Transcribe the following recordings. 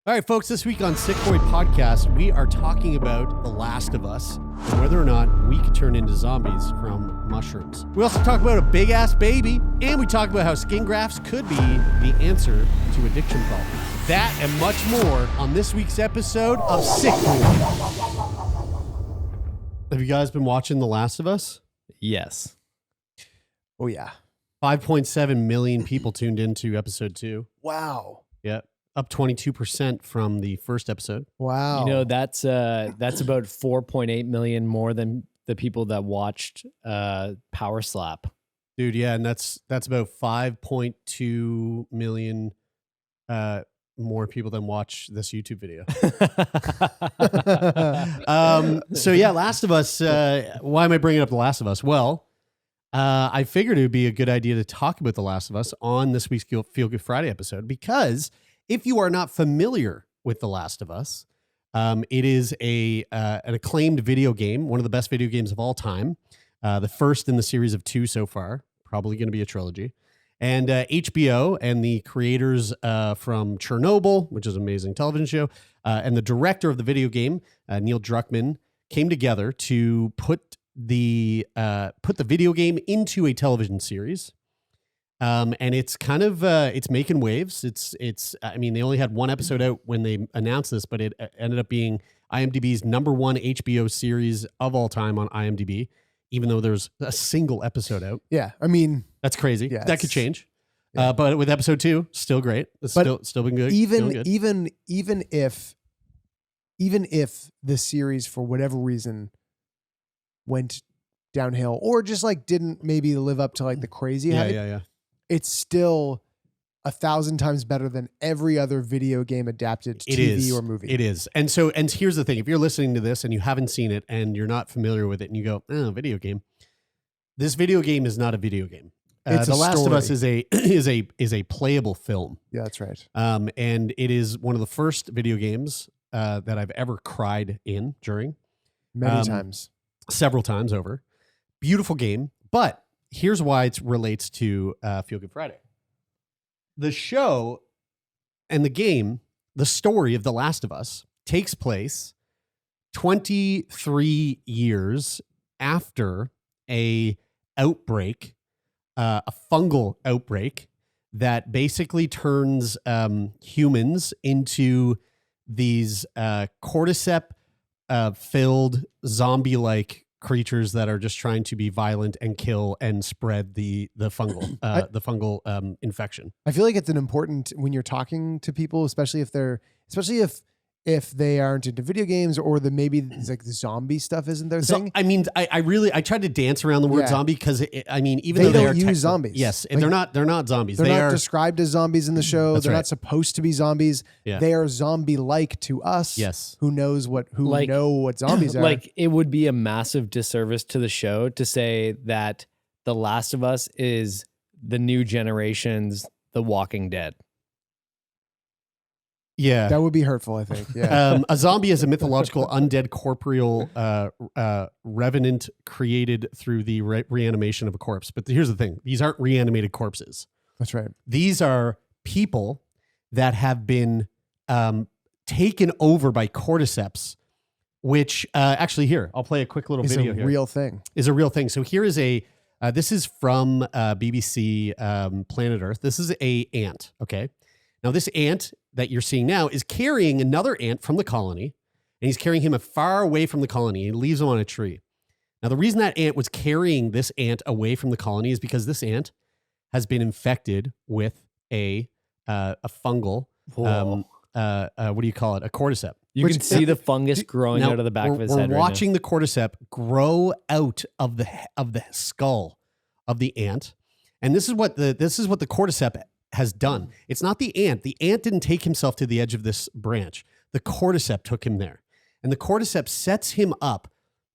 All right, folks, this week on Sick Boy Podcast, we are talking about The Last of Us and whether or not we could turn into zombies from mushrooms. We also talk about a big-ass baby, and we talk about how skin grafts could be the answer to addiction problems. That and much more on this week's episode of Sick Boy. Have you guys been watching The Last of Us? Yes. Oh, yeah. 5.7 million people tuned into episode 2. Wow. Yep. Up 22% from the first episode. Wow. You know, that's about 4.8 million more than the people that watched Power Slap. Dude, yeah, and that's about 5.2 million more people than watch this YouTube video. So yeah, Last of Us. Why am I bringing up The Last of Us? Well, I figured it would be a good idea to talk about The Last of Us on this week's Feel Good Friday episode, because if you are not familiar with The Last of Us, it is an acclaimed video game, one of the best video games of all time. The first in the series of 2 so far, probably going to be a trilogy. And HBO and the creators from Chernobyl, which is an amazing television show, and the director of the video game, Neil Druckmann, came together to put the video game into a television series. And it's kind of, it's making waves. I mean, they only had one episode out when they announced this, but it ended up being IMDb's #1 HBO series of all time on IMDb, even though there's a single episode out. Yeah. I mean, that's crazy. Yeah, that could change. Yeah. But with episode 2, still great. It's still been good. Even if the series, for whatever reason, went downhill or just like didn't maybe live up to like the crazy hype, Yeah. it's still 1,000 times better than every other video game adapted to TV or movie. It is. And here's the thing. If you're listening to this and you haven't seen it and you're not familiar with it and you go, oh, video game. This video game is not a video game. It's The a Last of story. Us is a playable film. Yeah, that's right. And it is one of the first video games that I've ever cried during. Many times. Several times over. Beautiful game. But here's why it relates to Feel Good Friday. The show and the game, the story of The Last of Us, takes place 23 years after a outbreak, a fungal outbreak that basically turns humans into these cordyceps filled zombie-like creatures that are just trying to be violent and kill and spread the fungal infection. I feel like it's an important when you're talking to people, especially if they aren't into video games or maybe like the zombie stuff isn't their thing. I mean, I tried to dance around the word zombie because even they though they don't are use zombies. Yes, and like, they're not zombies. They're they not are described as zombies in the show. That's They're right. not supposed to be zombies. Yeah. They are zombie-like to us. Yes. Who know what zombies are. Like, it would be a massive disservice to the show to say that The Last of Us is the new generation's The Walking Dead. Yeah. That would be hurtful, I think. Yeah. A zombie is a mythological undead corporeal revenant created through the reanimation of a corpse. But here's the thing. These aren't reanimated corpses. That's right. These are people that have been taken over by Cordyceps, which actually here, I'll play a quick little video here. It's a real thing. Is a real thing. So here is this is from BBC Planet Earth. This is a ant, okay? Now this ant that you're seeing now is carrying another ant from the colony, and he's carrying him far away from the colony. He leaves him on a tree. Now the reason that ant was carrying this ant away from the colony is because this ant has been infected with a fungal, what do you call it? A cordyceps. You can see the fungus growing out of the back of his head. We're watching the cordyceps grow out of the skull of the ant, and this is what the cordyceps has done. It's not the ant. The ant didn't take himself to the edge of this branch. The cordyceps took him there, and the cordyceps sets him up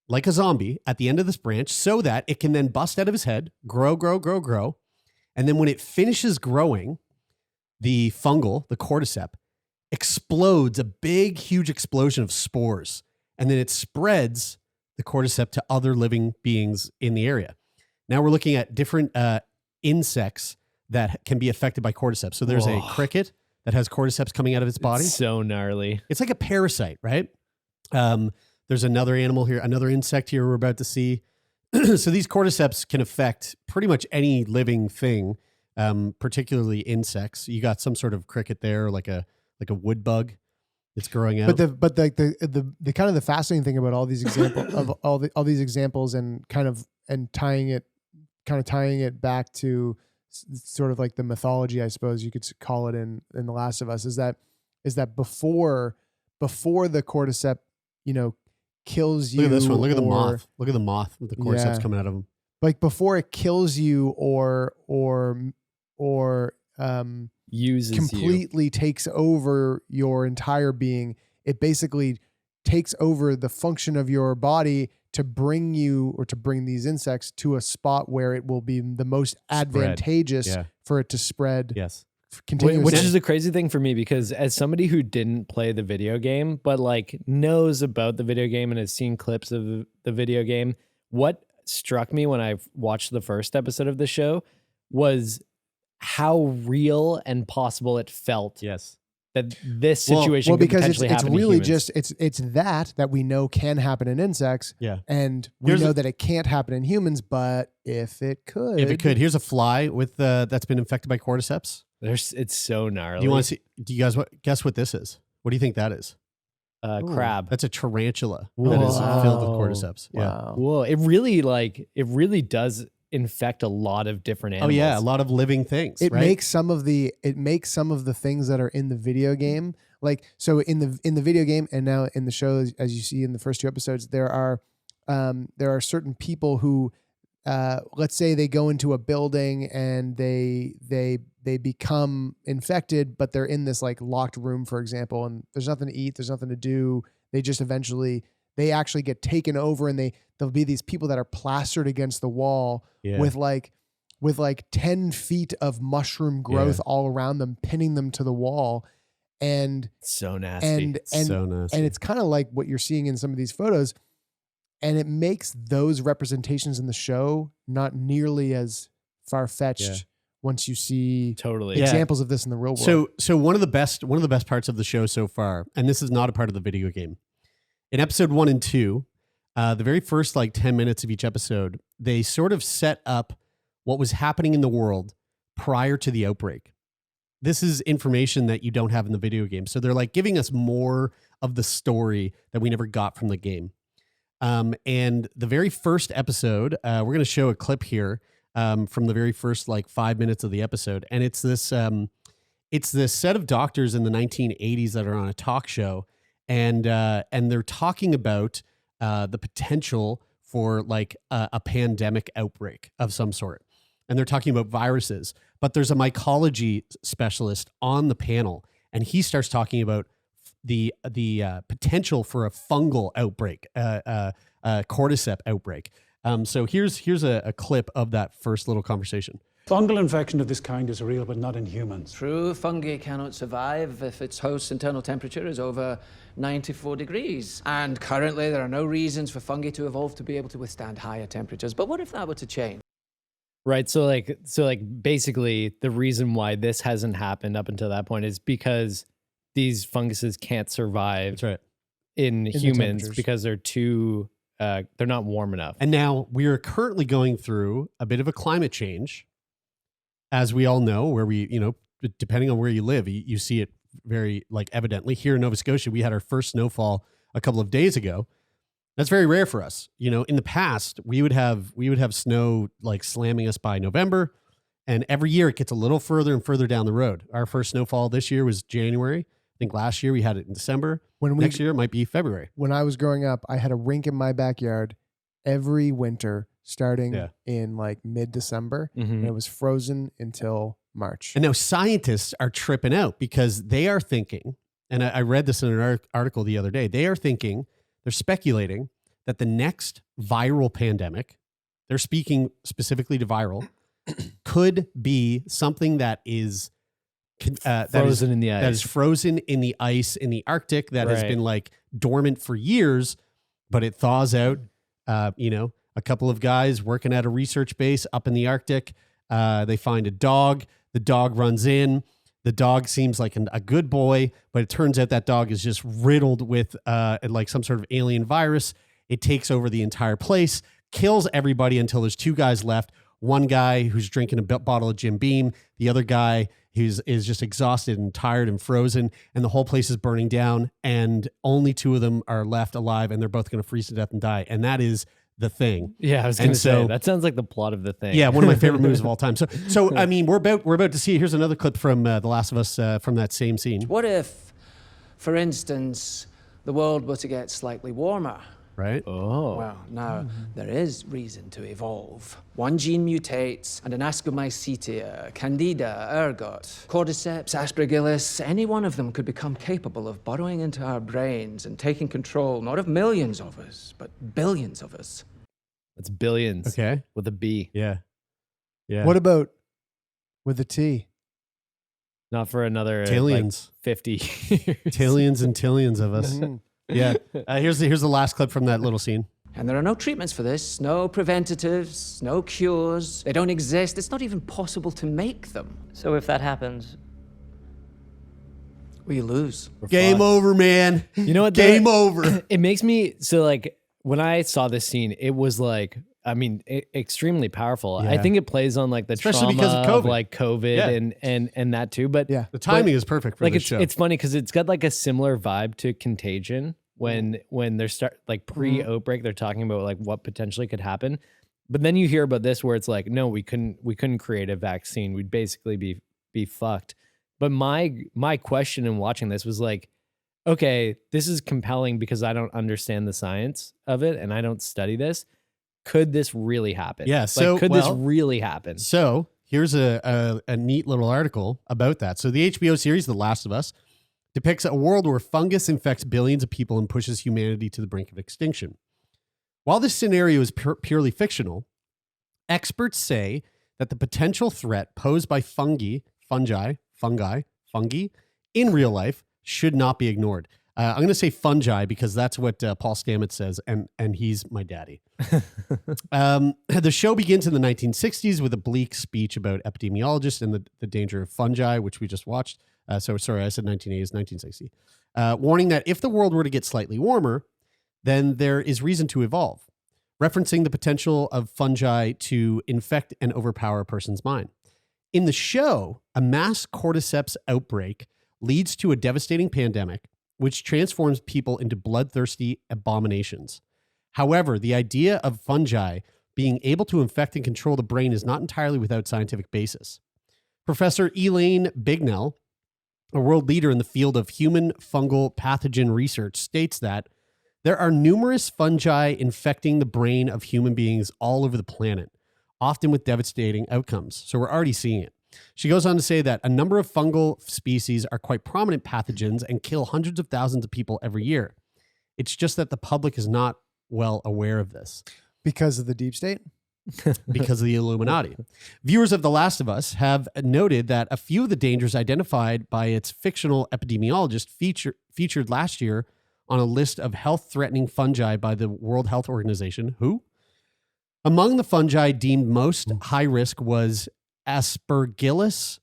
like a zombie at the end of this branch, so that it can then bust out of his head, grow, and then when it finishes growing, the cordyceps explodes, a big, huge explosion of spores. And then it spreads the cordyceps to other living beings in the area. Now we're looking at different insects that can be affected by cordyceps. So there's a cricket that has cordyceps coming out of its body. It's so gnarly. It's like a parasite, right? There's another animal here, another insect here we're about to see. So these cordyceps can affect pretty much any living thing, particularly insects. You got some sort of cricket there, like a wood bug that's growing out. But the kind of the fascinating thing about all these examples of all these examples and tying it back to sort of like the mythology, I suppose you could call it in The Last of Us, is that before the cordyceps, kills you. Look at this one. Look at the moth. Look at the moth with the cordyceps coming out of him. Like before it kills you or uses completely takes over your entire being, it basically takes over the function of your body to bring you or to bring these insects to a spot where it will be the most advantageous for it to spread. Yes. Continuously. Which is a crazy thing for me because as somebody who didn't play the video game, but like knows about the video game and has seen clips of the video game, what struck me when I watched the first episode of the show was how real and possible it felt. Yes. That this situation could because potentially happen it's really to humans. just it's that we know can happen in insects. Yeah. And we know that it can't happen in humans, but if it could. Here's a fly with that's been infected by cordyceps. It's so gnarly. Do you want to see? Do you guys guess what this is? What do you think that is? Crab. That's a tarantula that is filled with cordyceps. Wow. Yeah. Whoa! It really does infect a lot of different animals. Oh yeah, a lot of living things. It right? makes some of the things that are in the video game, like so in the video game and now in the show, as you see in the first two episodes, there are certain people who let's say they go into a building and they become infected, but they're in this like locked room, for example, and there's nothing to eat, there's nothing to do. They actually get taken over, and there'll be these people that are plastered against the wall with like 10 feet of mushroom growth all around them, pinning them to the wall. And so nasty. And it's kind of like what you're seeing in some of these photos. And it makes those representations in the show not nearly as far-fetched once you see examples of this in the real world. So one of the best parts of the show so far, and this is not a part of the video game. In episode 1 and 2, the very first 10 minutes of each episode, they sort of set up what was happening in the world prior to the outbreak. This is information that you don't have in the video game. So they're like giving us more of the story that we never got from the game. And the very first episode, we're going to show a clip here from the very first 5 minutes of the episode. And it's this set of doctors in the 1980s that are on a talk show. And they're talking about the potential for a pandemic outbreak of some sort. And they're talking about viruses. But there's a mycology specialist on the panel, and he starts talking about the potential for a fungal outbreak, cordyceps outbreak. So here's a clip of that first little conversation. Fungal infection of this kind is real, but not in humans. True, fungi cannot survive if its host's internal temperature is over 94 degrees. And currently there are no reasons for fungi to evolve to be able to withstand higher temperatures. But what if that were to change? Right. So basically the reason why this hasn't happened up until that point is because these funguses can't survive in humans because they're too, they're not warm enough. And now we are currently going through a bit of a climate change, as we all know, where we, depending on where you live, you see it very evidently. Here in Nova Scotia, we had our first snowfall a couple of days ago. That's very rare for us. In the past, we would have snow slamming us by November, and every year it gets a little further and further down the road. Our first snowfall this year was January. I think last year we had it in December. Next year it might be February. When I was growing up, I had a rink in my backyard every winter, starting in mid-December, and it was frozen until March. And now scientists are tripping out because they are thinking, and I read this in an article the other day, they're speculating that the next viral pandemic, they're speaking specifically to viral, could be something that is frozen in the ice. That is frozen in the ice in the Arctic that has been dormant for years, but it thaws out. A couple of guys working at a research base up in the Arctic, they find a dog. The dog runs in. The dog seems like a good boy, but it turns out that dog is just riddled with like some sort of alien virus. It takes over the entire place, kills everybody until there's 2 guys left. One guy who's drinking a bottle of Jim Beam, the other guy is just exhausted and tired and frozen, and the whole place is burning down, and only 2 of them are left alive, and they're both going to freeze to death and die. And that is The Thing. Yeah, I was going to say, that sounds like the plot of The Thing. Yeah, one of my favorite movies of all time. So I mean, we're about to see. Here's another clip from The Last of Us from that same scene. What if, for instance, the world were to get slightly warmer? Right? Oh. Well, now, there is reason to evolve. One gene mutates, and an Aspergillus, Candida, ergot, Cordyceps, Aspergillus, any one of them could become capable of burrowing into our brains and taking control, not of millions of us, but billions of us. It's billions. Okay. With a B. Yeah. Yeah. What about with a T? Not for another Tillions. like 50 years. Tillions and tillions of us. Mhm. Yeah. Here's the last clip from that little scene. And there are no treatments for this, no preventatives, no cures. They don't exist. It's not even possible to make them. So if that happens, We lose. Game over, man. You know what? Game over. It makes me so like when I saw this scene, it was like, I mean, extremely powerful. I Yeah. think it plays on like the Especially trauma because of COVID. like COVID Yeah. and that too. But Yeah. The timing is perfect for like this show. it's funny because it's got like a similar vibe to Contagion when they're like pre-outbreak, they're talking about like what potentially could happen. But then you hear about this where it's like, no, we couldn't create a vaccine. We'd basically be fucked. But my question in watching this was like, okay, this is compelling because I don't understand the science of it and I don't study this. Could this really happen? Yeah, so, like, could well, this really happen? So here's a neat little article about that. So the HBO series The Last of Us depicts a world where fungus infects billions of people and pushes humanity to the brink of extinction. While this scenario is purely fictional, experts say that the potential threat posed by fungi in real life should not be ignored. I'm going to say fungi because that's what Paul Stamets says, and he's my daddy. The show begins in the 1960s with a bleak speech about epidemiologists and the danger of fungi, which we just watched. So sorry, I said 1980s, 1960. Warning that if the world were to get slightly warmer, then there is reason to evolve, referencing the potential of fungi to infect and overpower a person's mind. In the show, a mass Cordyceps outbreak leads to a devastating pandemic, which transforms people into bloodthirsty abominations. However, the idea of fungi being able to infect and control the brain is not entirely without scientific basis. Professor Elaine Bignell, a world leader in the field of human fungal pathogen research, states that there are numerous fungi infecting the brain of human beings all over the planet, often with devastating outcomes. So we're already seeing it. She goes on to say that a number of fungal species are quite prominent pathogens and kill hundreds of thousands of people every year. It's just that the public is not well aware of this. Because of the deep state? Because of the Illuminati. Viewers of The Last of Us have noted that a few of the dangers identified by its fictional epidemiologist featured last year on a list of health-threatening fungi by the World Health Organization, WHO. Among the fungi deemed most high risk was Aspergillus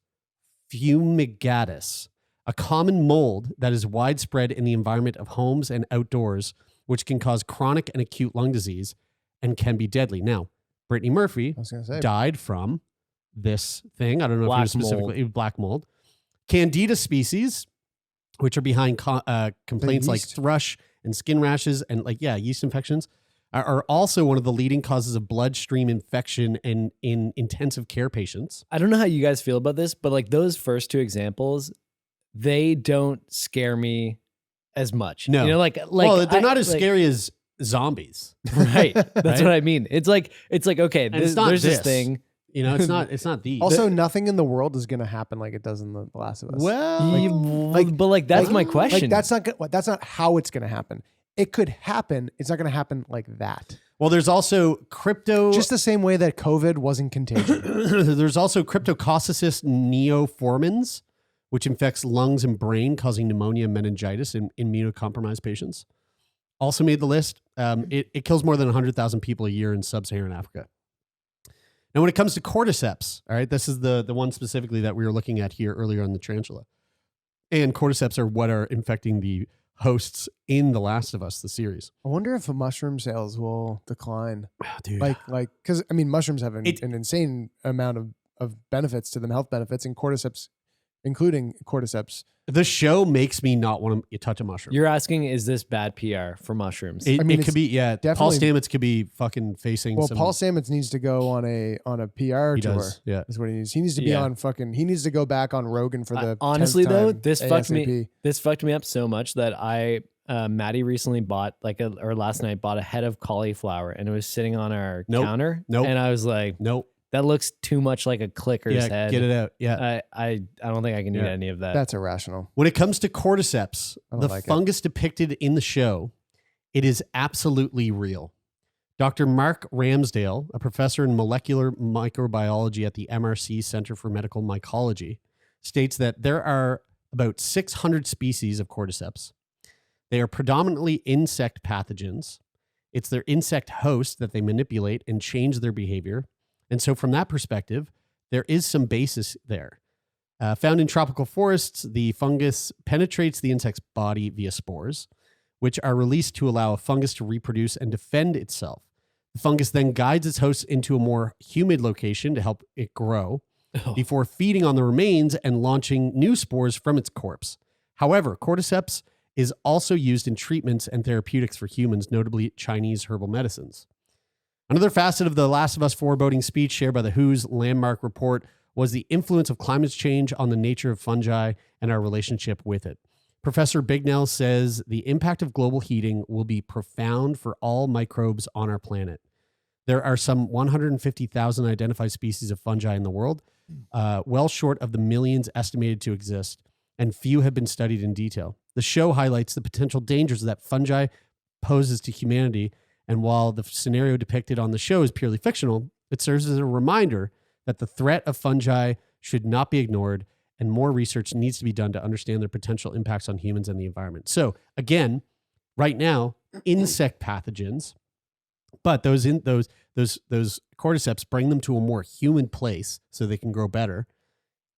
fumigatus, a common mold that is widespread in the environment of homes and outdoors, which can cause chronic and acute lung disease and can be deadly. Now, Brittany Murphy I was going to say. died from this thing. I don't know if it Black was specifically black mold. Candida species, which are behind complaints like yeast. thrush and skin rashes and yeast infections, are also one of the leading causes of bloodstream infection in intensive care patients. I don't know how you guys feel about this, but like those first two examples, they don't scare me as much. No. You know, like Well, they're not as like- scary as zombies. Right. That's Right? what I mean. It's like okay, And it's not there's this this. thing. You know, it's not these. Also, nothing in the world is going to happen like it does in The Last of Us. well, But that's my question. Like that's not how it's going to happen. It could happen. It's not going to happen like that. well, there's also Just the same way that COVID wasn't contagion. there's also Cryptococcosis neoformans, which infects lungs and brain, causing pneumonia and meningitis in immunocompromised patients. Also made the list. It kills more than 100,000 people a year in sub-Saharan Africa. Now, when it comes to cordyceps, all right, this is the one specifically that we were looking at here earlier on the tarantula. And cordyceps are what are infecting the hosts in The Last of Us, the series. I wonder if mushroom sales will decline. Dude. Because I mean, mushrooms have an insane amount of benefits to them, health benefits, and cordyceps, including cordyceps. The show makes me not want to touch a mushroom. You're asking, is this bad PR for mushrooms? It could be, Paul definitely- Stamets could be fucking facing Well, some... Paul Stamets needs to go on a PR He tour. does, yeah. Is what he needs. He needs to be on fucking. He needs to go back on Rogan for the. Honestly 10th though, time this fucked me. ASAP. This fucked me up so much that Maddie recently bought or last night bought a head of cauliflower, and it was sitting on our counter. Nope. And I was like, nope. That looks too much like a clicker's head. Get it out. Yeah. I don't think I can eat any of that. That's irrational. When it comes to cordyceps, the fungus depicted in the show, it is absolutely real. Dr. Mark Ramsdale, a professor in molecular microbiology at the MRC Center for Medical Mycology, states that there are about 600 species of cordyceps. They are predominantly insect pathogens. It's their insect host that they manipulate and change their behavior. And so from that perspective, there is some basis there. Found in tropical forests, the fungus penetrates the insect's body via spores, which are released to allow a fungus to reproduce and defend itself. The fungus then guides its host into a more humid location to help it grow before feeding on the remains and launching new spores from its corpse. However, cordyceps is also used in treatments and therapeutics for humans, notably Chinese herbal medicines. Another facet of the Last of Us foreboding speech shared by the WHO's landmark report was the influence of climate change on the nature of fungi and our relationship with it. Professor Bignell says the impact of global heating will be profound for all microbes on our planet. There are some 150,000 identified species of fungi in the world, well short of the millions estimated to exist, and few have been studied in detail. The show highlights the potential dangers that fungi poses to humanity. And while the scenario depicted on the show is purely fictional, it serves as a reminder that the threat of fungi should not be ignored, and more research needs to be done to understand their potential impacts on humans and the environment. So again, right now, insect pathogens, but those cordyceps bring them to a more human place so they can grow better.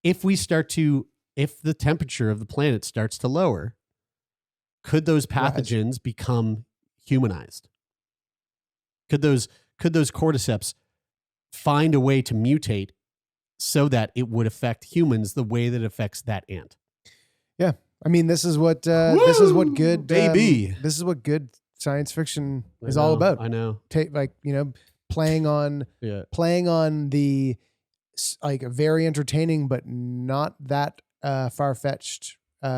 If the temperature of the planet starts to lower, could those pathogens become humanized? Could those cordyceps find a way to mutate so that it would affect humans the way that it affects that ant? Yeah, I mean, this is what good science fiction is all about. I know. Playing on the very entertaining but not that far-fetched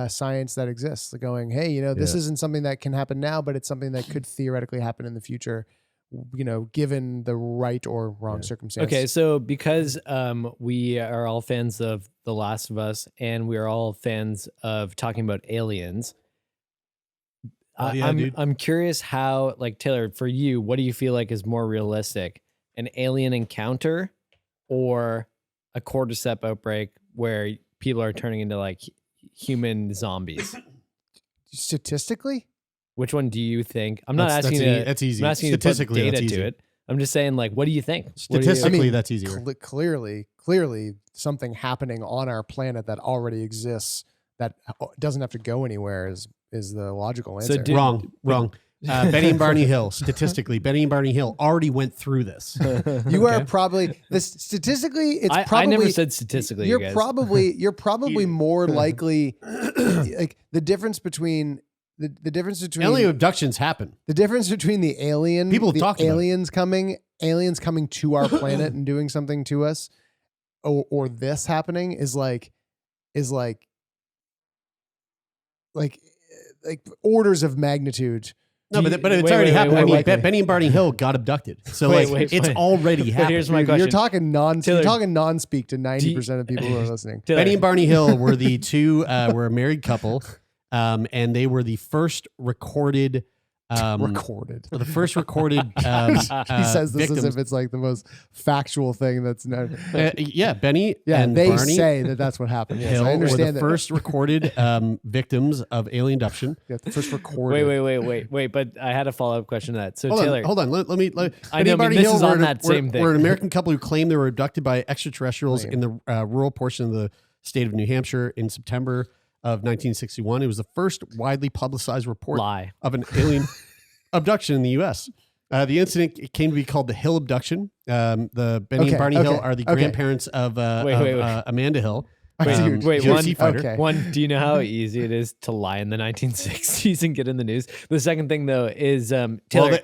science that exists. Going, hey, this isn't something that can happen now, but it's something that could theoretically happen in the future. Given the right or wrong circumstance. Okay, so because we are all fans of The Last of Us and we are all fans of talking about aliens, I'm curious how, Taylor, for you, what do you feel like is more realistic? An alien encounter or a cordyceps outbreak where people are turning into human zombies? Statistically? Which one do you think? I'm not asking you. That's easy. I'm asking you to put data to it. I'm just saying, what do you think? Statistically, that's easier. Clearly, something happening on our planet that already exists that doesn't have to go anywhere is the logical answer. Wrong. Benny and Barney Hill. Statistically, Benny and Barney Hill already went through this. You are probably statistically. I never said statistically. You're probably more likely. The difference between. The difference between alien abductions happen. The difference between the alien aliens coming to our planet and doing something to us, or this happening is like orders of magnitude. No, but it's already happened. Benny and Barney Hill got abducted, so it's already happened. Here's my question: You're talking non-speak to 90% of people who are listening. Benny and Barney Hill were the two were a married couple. And they were the first recorded Recorded. The first recorded. He says this victims. as if it's like the most factual thing that's known. Yeah, Benny Yeah, and they Barney say that that's what happened. Yes, Hill I were understand the that. first recorded victims of alien abduction. Yeah, the first recorded. Wait. But I had a follow up question to that. So Hold Taylor, on, hold on. Let me. I Benny know, and but Barney this Hill is on were, that same thing. were an American couple who claimed they were abducted by extraterrestrials in the rural portion of the state of New Hampshire in September of 1961. It was the first widely publicized report lie. of an alien abduction in the U.S. The incident came to be called the Hill abduction. The Benny and Barney Hill are the grandparents of Amanda Hill. Wait, UFC fighter. okay. One, do you know how easy it is to lie in the 1960s and get in the news? The second thing, though, is Taylor.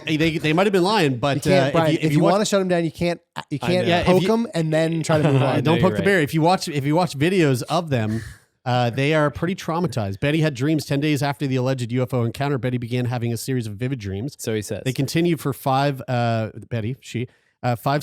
They might have been lying, but You can't, Brian, if you watch- want to shut them down, you can't know. poke them and then try to move on. don't you're poke the right. bear. If you watch videos of them, they are pretty traumatized. Betty had dreams 10 days after the alleged UFO encounter. Betty began having a series of vivid dreams. So he says. They continued for five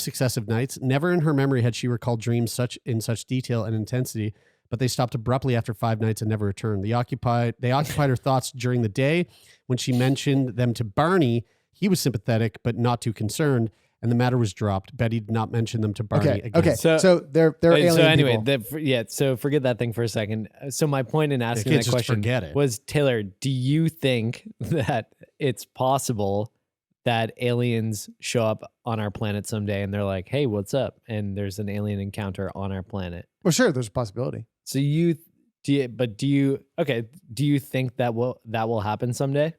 successive nights. Never in her memory had she recalled dreams in such detail and intensity, but they stopped abruptly after 5 nights and never returned. They occupied her thoughts during the day. When she mentioned them to Barney, he was sympathetic but not too concerned, and the matter was dropped. Betty did not mention them to Barney again. Okay. So they're alien so anyway, people. so forget that thing for a second. So my point in asking can't that just question forget it. was, Taylor, do you think that it's possible that aliens show up on our planet someday and they're like, hey, what's up? And there's an alien encounter on our planet. Well, sure, there's a possibility. So do you think that will happen someday?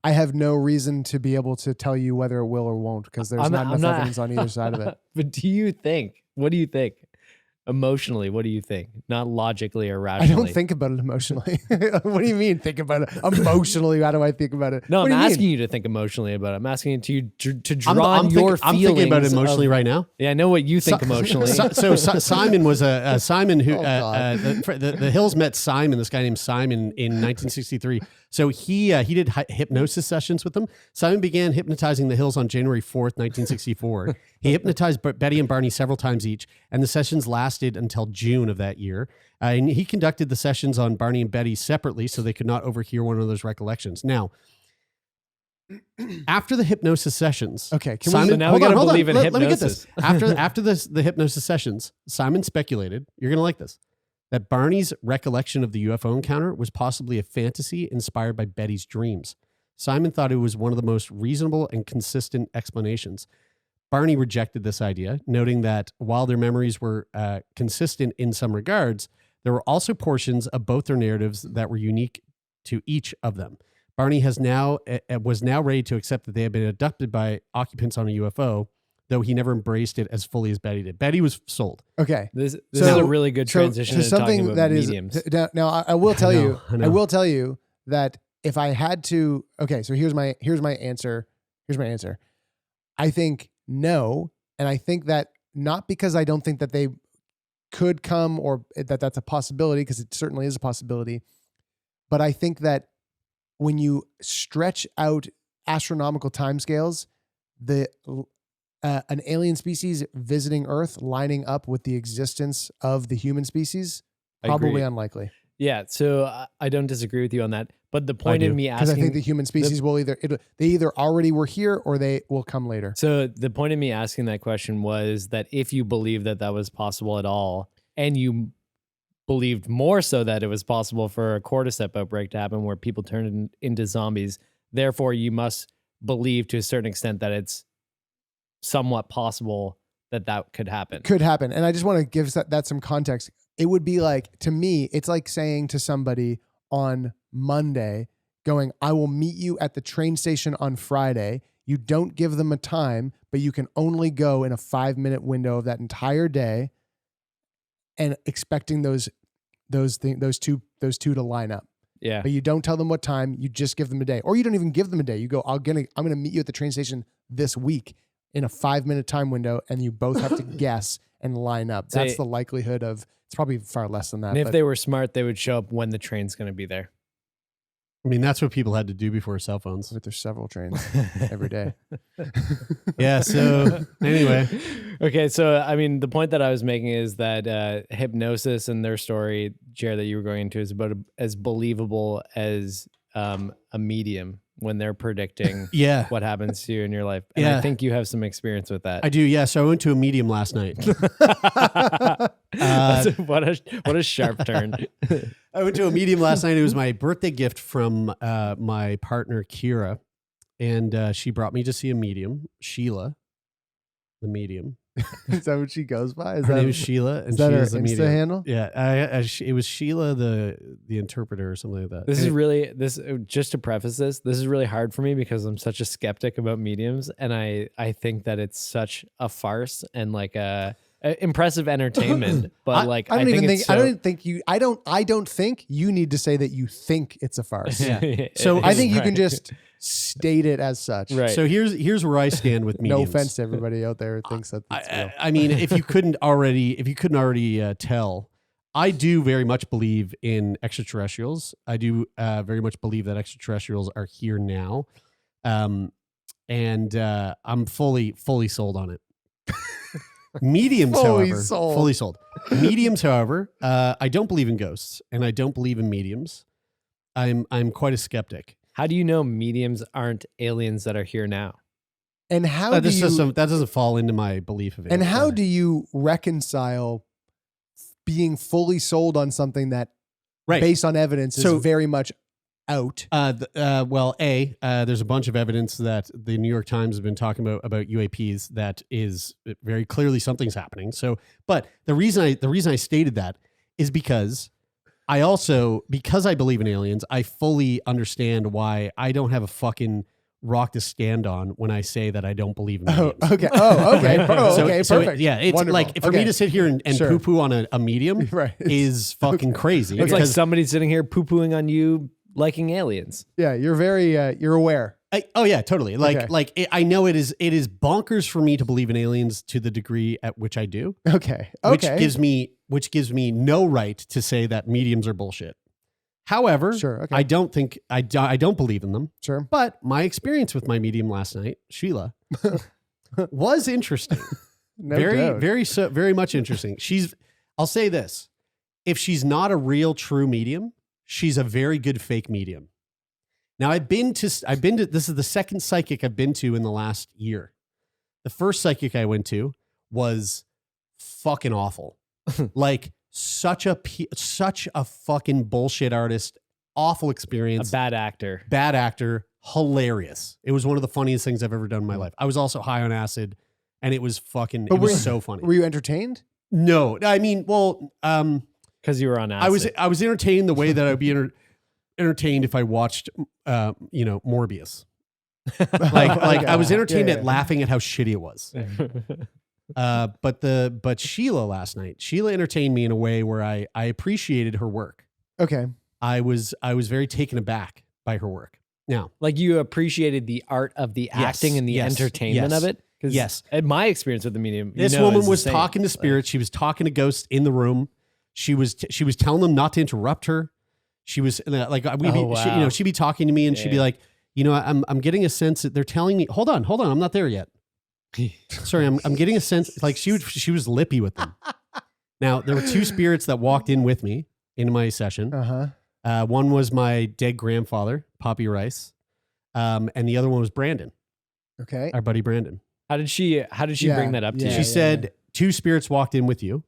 I have no reason to be able to tell you whether it will or won't because there's not enough evidence on either side of it. But what do you think? Emotionally, what do you think? Not logically or I rationally. don't think about it emotionally. What do you mean think about it emotionally? How do I think about it? No, What I'm do you asking mean? you to think emotionally about it. I'm asking you to draw I'm on your feelings. I'm thinking about it emotionally right now. Yeah, I know what you think emotionally. So Simon was Simon who Oh, God. the Hills met Simon, this guy named Simon, in 1963. So he did hypnosis sessions with them. Simon began hypnotizing the Hills on January 4th, 1964. He hypnotized Betty and Barney several times each, and the sessions lasted until June of that year. And he conducted the sessions on Barney and Betty separately so they could not overhear one another's recollections. Now, after the hypnosis sessions, Okay, can Simon, So now we hold gotta on, hold on. believe in Let me get this. hypnosis. After the hypnosis sessions, Simon speculated, you're going to like this, that Barney's recollection of the UFO encounter was possibly a fantasy inspired by Betty's dreams. Simon thought it was one of the most reasonable and consistent explanations. Barney rejected this idea, noting that while their memories were consistent in some regards, there were also portions of both their narratives that were unique to each of them. Barney was now ready to accept that they had been abducted by occupants on a UFO, though he never embraced it as fully as Betty did. Betty was sold. Okay. This So- is a really good transition to to talking something about that is mediums. now I will tell you I know. I will tell you that if I had to so here's my answer. I think no, and I think that not because I don't think that they could come or that that's a possibility, because it certainly is a possibility, but I think that when you stretch out astronomical timescales, an alien species visiting Earth lining up with the existence of the human species, I probably agree. unlikely. Yeah, so I don't disagree with you on that. But the point do. in me Because I asking, think the human species will they either already were here or they will come later. so the point of me asking that question was that if you believe that was possible at all, and you believed more so that it was possible for a cordyceps outbreak to happen where people turned into zombies, therefore you must believe to a certain extent that it's somewhat possible that could happen. Could happen. And I just want to give that some context. It would be like, to me, it's like saying to somebody on Monday, going, I will meet you at the train station on Friday. You don't give them a time, but you can only go in a 5-minute window of that entire day, and expecting those two to line up. Yeah. But you don't tell them what time, you just give them a day. Or you don't even give them a day. You go, I'm gonna meet you at the train station this week in a 5-minute time window, and you both have to guess and line up. Say- That's the likelihood of, it's probably far less than that. And if but they were smart, they would show up when the train's going to be there. I mean, that's what people had to do before cell phones. but there's several trains every day. Yeah. So anyway, Okay, so I mean, the point that I was making is that hypnosis and their story, Jared, that you were going into, is about as believable as a medium when they're predicting Yeah. what happens to you in your life. And Yeah. I think you have some experience with that. I do, yeah. So I went to a medium last night. What a sharp turn. I went to a medium last night. It was my birthday gift from my partner, Kira. And she brought me to see a medium, Sheila, the medium. Is that what she goes by? Her name is Sheila, and is that she her is the Insta medium. handle? Yeah, it was Sheila, the interpreter, or something like that. This is really just to preface this is really hard for me because I'm such a skeptic about mediums, and I think that it's such a farce and like a impressive entertainment, but I like don't even think it's so, I don't think you need to say that you think it's a farce. Yeah. So I think you can Right. just state it as such. Right. So here's where I stand with No mediums. offense to everybody out there who thinks that it's real. I mean, if you couldn't already tell, I do very much believe in extraterrestrials. I do very much believe that extraterrestrials are here now, and I'm fully sold on it. Mediums, Fully however, sold. fully sold. Mediums, however, I don't believe in ghosts, and I don't believe in mediums. I'm quite a skeptic. How do you know mediums aren't aliens that are here now? And how That do you doesn't fall into my belief of it. and how do you reconcile being fully sold on something that right? based on evidence So- is very much out? There's a bunch of evidence that the New York Times has been talking about UAPs that is very clearly something's happening. So, but the reason I stated that is because because I believe in aliens, I fully understand why I don't have a fucking rock to stand on when I say that I don't believe in aliens. Okay. Oh, okay. Okay, So perfect. it's Wonderful. like for me to sit here and Sure. poo-poo on a medium Right. is fucking crazy. It's like because somebody sitting here poo-pooing on you liking aliens. Yeah, you're very you're aware. oh yeah, totally. Like Okay. I know it is bonkers for me to believe in aliens to the degree at which I do. Okay. Which Okay. gives me no right to say that mediums are bullshit. However, Sure, okay. I don't think I don't believe in them. Sure. But my experience with my medium last night, Sheila, was interesting. No doubt. very much interesting. I'll say this. If she's not a real true medium, she's a very good fake medium. Now I've been to this is the second psychic I've been to in the last year. The first psychic I went to was fucking awful. Like such a fucking bullshit artist, awful A experience. bad actor. Bad actor, hilarious. It was one of the funniest things I've ever done in my life. I was also high on acid, and it was fucking. But It was so funny. Were you entertained? No, I mean, well, Because you were on acid. I was entertained the way that I'd be entertained if I watched, Morbius. Like I was entertained Yeah, at yeah. laughing at how shitty it was. But Sheila last night, Sheila entertained me in a way where I appreciated her work. Okay. I was very taken aback by her work. Now, Like you appreciated the art of the Yes, acting and the yes, entertainment yes, of it? 'Cause yes. In my experience with the medium, this woman was talking to spirits. She was talking to ghosts in the room. She was telling them not to interrupt her. She was like, wow. she'd be talking to me and she'd be Yeah. like, I'm getting a sense that they're telling me, hold on, I'm not there yet. Sorry, I'm getting a sense like she was lippy with them. Now there were two spirits that walked in with me in my session. Uh-huh. One was my dead grandfather, Poppy Rice, and the other one was Brandon, Okay. our buddy Brandon. How did she Yeah, bring that up to yeah, you? She said two spirits walked in with you.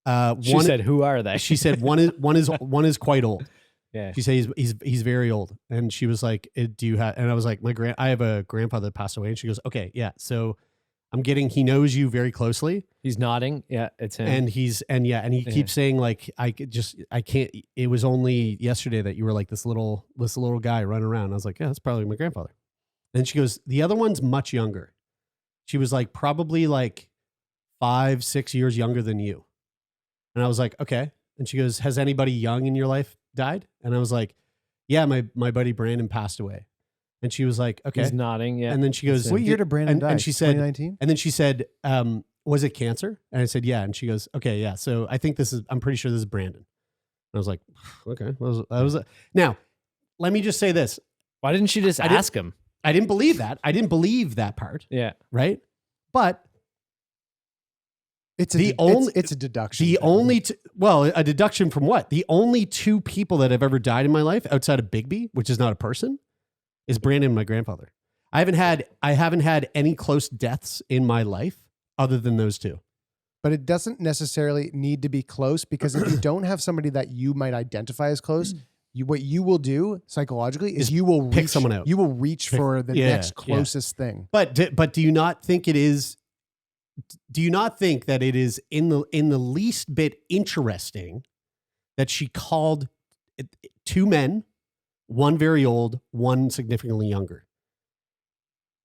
She One said, "Who are they?" she said one is quite old. Yeah. She said he's very old, and she was like, "Do you have?" And I was like, I have a grandfather that passed away, and she goes, "Okay, yeah." So he knows you very closely, He's nodding. Yeah, it's him. and he keeps saying like, I can't. It was only yesterday that you were like this little guy running around. I was like, yeah, that's probably my grandfather. And she goes, the other one's much younger. She was like probably like 5-6 years younger than you. And I was like, okay. And she goes, has anybody young in your life died? And I was like, yeah, my buddy Brandon passed away. And she was like, okay. He's nodding. Yeah. And then she goes, What year did Brandon die? And she said, 2019? and then she said, was it cancer? And I said, yeah. And she goes, okay, yeah. So I think I'm pretty sure this is Brandon. And I was like, okay. Now, let me just say this. Why didn't she just I didn't- ask him? I didn't believe that. I didn't believe that part. Yeah. Right. But It's a deduction. A deduction from what? The only two people that have ever died in my life outside of Bigby, which is not a person, is Brandon and my grandfather. I haven't had any close deaths in my life other than those two. But it doesn't necessarily need to be close, because if you don't have somebody that you might identify as close, what you will do psychologically is you will pick someone out. You will reach for the next closest thing. But do you not think it is? Do you not think that it is in the least bit interesting that she called two men, one very old, one significantly younger?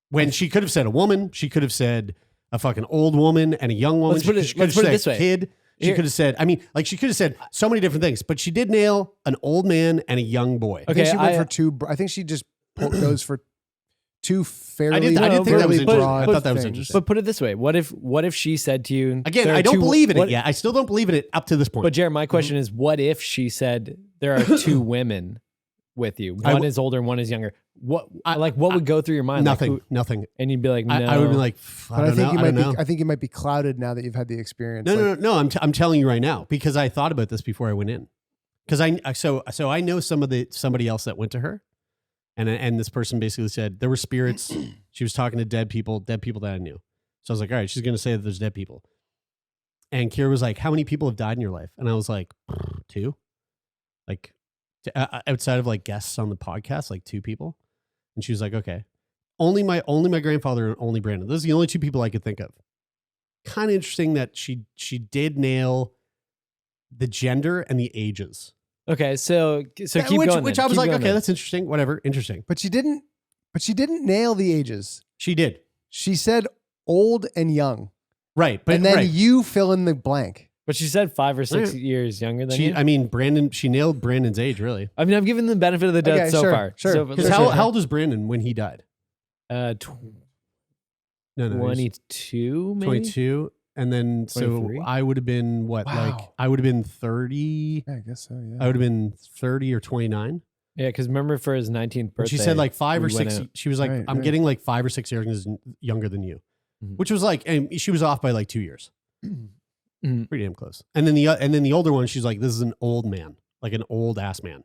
When she could have said a woman, she could have said a fucking old woman and a young woman. She could have said a kid. She could have said, she could have said so many different things, but she did nail an old man and a young boy. I think she went for two. I think she just goes for two fairly. I didn't think that was interesting. I thought that was interesting. But put it this way: what if she said to you again? I don't believe in it yet. I still don't believe in it up to this point. But Jared, my question is: what if she said there are two women with you? One is older and one is younger. What would go through your mind? Nothing. And you'd be like, no. I would be like, I think you might be clouded now that you've had the experience. No. I'm telling you right now, because I thought about this before I went in. Because I know somebody else that went to her, and this person basically said there were spirits. She was talking to dead people that I knew. So I was like, all right, she's gonna say that there's dead people. And Kira was like, how many people have died in your life? And I was like, 2. Like outside of like guests on the podcast, like 2 people. And she was like, okay, only my grandfather and only Brandon. Those are the only 2 people I could think of. Kind of interesting that she did nail the gender and the ages. Okay, so keep going. Which I was like, okay, that's interesting. Whatever, interesting. But she didn't nail the ages. She did. She said old and young. Right. And then you fill in the blank. But she said 5 or 6 years younger than you. I mean, Brandon. She nailed Brandon's age, really. I mean, I'm giving the benefit of the doubt so far. Sure. Because how old was Brandon when he died? 22, maybe? 22. And then, 23? so I would have been what? Wow. Like, I would have been 30. Yeah, I guess so, yeah. I would have been 30 or 29. Yeah, because remember for his 19th birthday. She said like 5 or we went 6. out. She was like, I'm getting like 5 or 6 years younger than you. Which was like, and she was off by like 2 years. Pretty damn close. And then the older one, she's like, this is an old man, like an old ass man.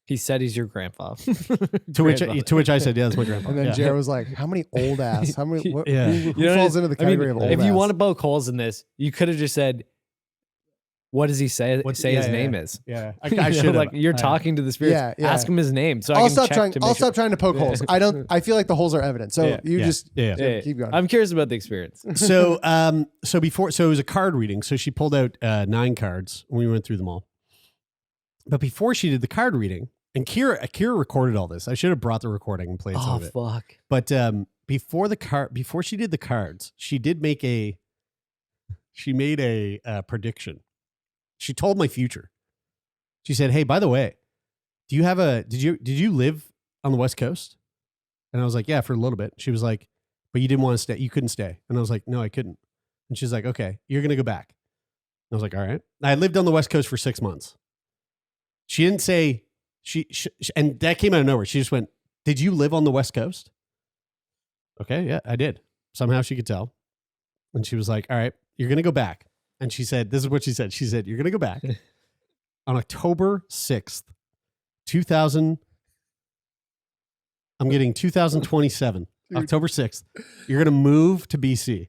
He said he's your grandpa. To which I said, yeah, that's my grandpa. And then Jared was like, how many old ass? How many? Who You know, falls into the category of old if ass? you want to poke holes in this, you could have just said, what does he say? His name is. Yeah, I should like you're talking to the spirits. Yeah. Ask him his name. So I'll stop trying to poke holes. I feel like the holes are evident. So just keep going. I'm curious about the experience. So it was a card reading. So she pulled out 9 cards and we went through them all. But before she did the card reading, and Kira recorded all this. I should have brought the recording and played some of it. Fuck. But before she did the cards, she made a prediction. She told my future. She said, "Hey, by the way, did you live on the West Coast?" And I was like, "Yeah, for a little bit." She was like, "But you didn't want to stay. You couldn't stay." And I was like, "No, I couldn't." And she's like, "Okay, you're going to go back." And I was like, "All right." I lived on the West Coast for 6 months. She didn't say and that came out of nowhere. She just went, "Did you live on the West Coast?" Okay, yeah, I did. Somehow she could tell. And she was like, "All right, you're going to go back." And she said, this is what she said. She said, "You're going to go back on October 6th, 2027, October 6th. You're going to move to BC."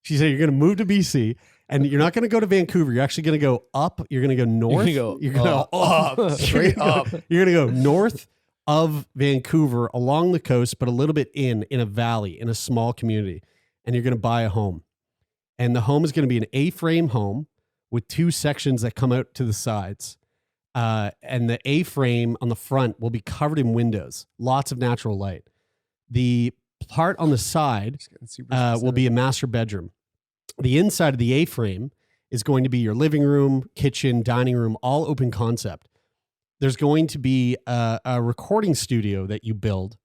She said, "You're going to move to BC and you're not going to go to Vancouver. You're actually going to go up. You're going to go north. You're going to go up, straight up. You're going to go north of Vancouver along the coast, but a little bit in a valley, in a small community. And you're going to buy a home. And the home is going to be an A-frame home with 2 sections that come out to the sides. And the A-frame on the front will be covered in windows, lots of natural light. The part on the side will be a master bedroom. The inside of the A-frame is going to be your living room, kitchen, dining room, all open concept. There's going to be a recording studio that you build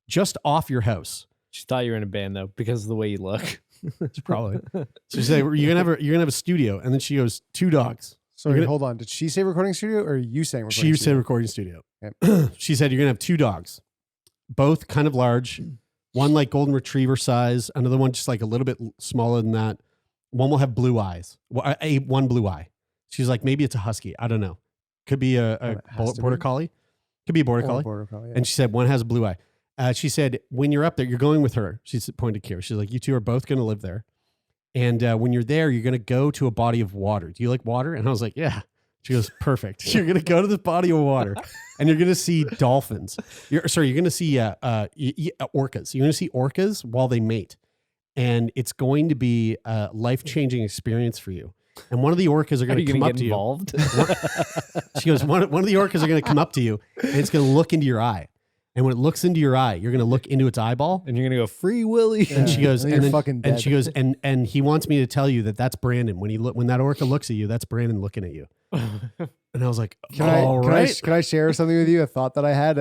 just off your house. She thought you were in a band though, because of the way you look. It's probably. So she said, you're gonna have a studio, and then she goes, 2 dogs. Sorry, hold on. Did she say recording studio or are you saying recording studio? She said recording studio. Okay. She said, you're gonna have 2 dogs, both kind of large. One like golden retriever size, another one just like a little bit smaller than that. one will have blue eyes. One blue eye. She's like, maybe it's a husky. I don't know. Could be a border collie. Could be a border collie. Yeah. And she said one has a blue eye. She said, when you're up there, you're going with her. She's pointed to Kira. She's like, you two are both going to live there. And when you're there, you're going to go to a body of water. Do you like water? And I was like, yeah. She goes, perfect. You're going to go to this body of water and you're going to see dolphins. You're going to see orcas. You're going to see orcas while they mate. And it's going to be a life-changing experience for you. And one of the orcas are going to come up to involved? you. She goes, one of the orcas are going to come up to you and it's going to look into your eye. And when it looks into your eye, you're going to look into its eyeball. And you're going to go, Free Willy. And she goes, and, and she goes, and he wants me to tell you that that's Brandon. When that orca looks at you, that's Brandon looking at you. And I was like, Can I share something with you? A thought that I had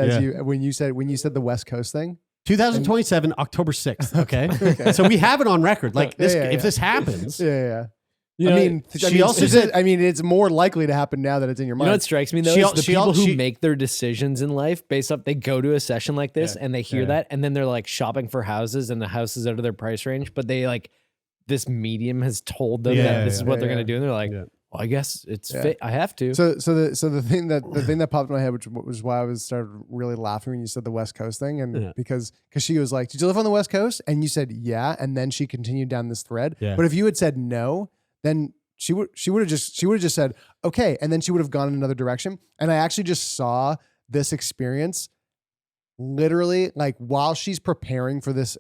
when you said the West Coast thing. 2027, October 6th. Okay. So we have it on record. Like this, if this happens. Yeah. I mean, she also said, it's more likely to happen now that it's in your mind. You know what strikes me though? Is the people who make their decisions in life based off, they go to a session like this and they hear that, and then they're like shopping for houses and the house is out of their price range, but they like, this medium has told them that this is what they're going to do. And they're like, well, I guess it's fit. I have to. So the thing that popped in my head, which was why I started really laughing when you said the West Coast thing, and because she was like, "Did you live on the West Coast?" And you said, "Yeah," and then she continued down this thread. Yeah. But if you had said no, then she would have just said okay, and then she would have gone in another direction. And I actually just saw this experience, literally, like while she's preparing for this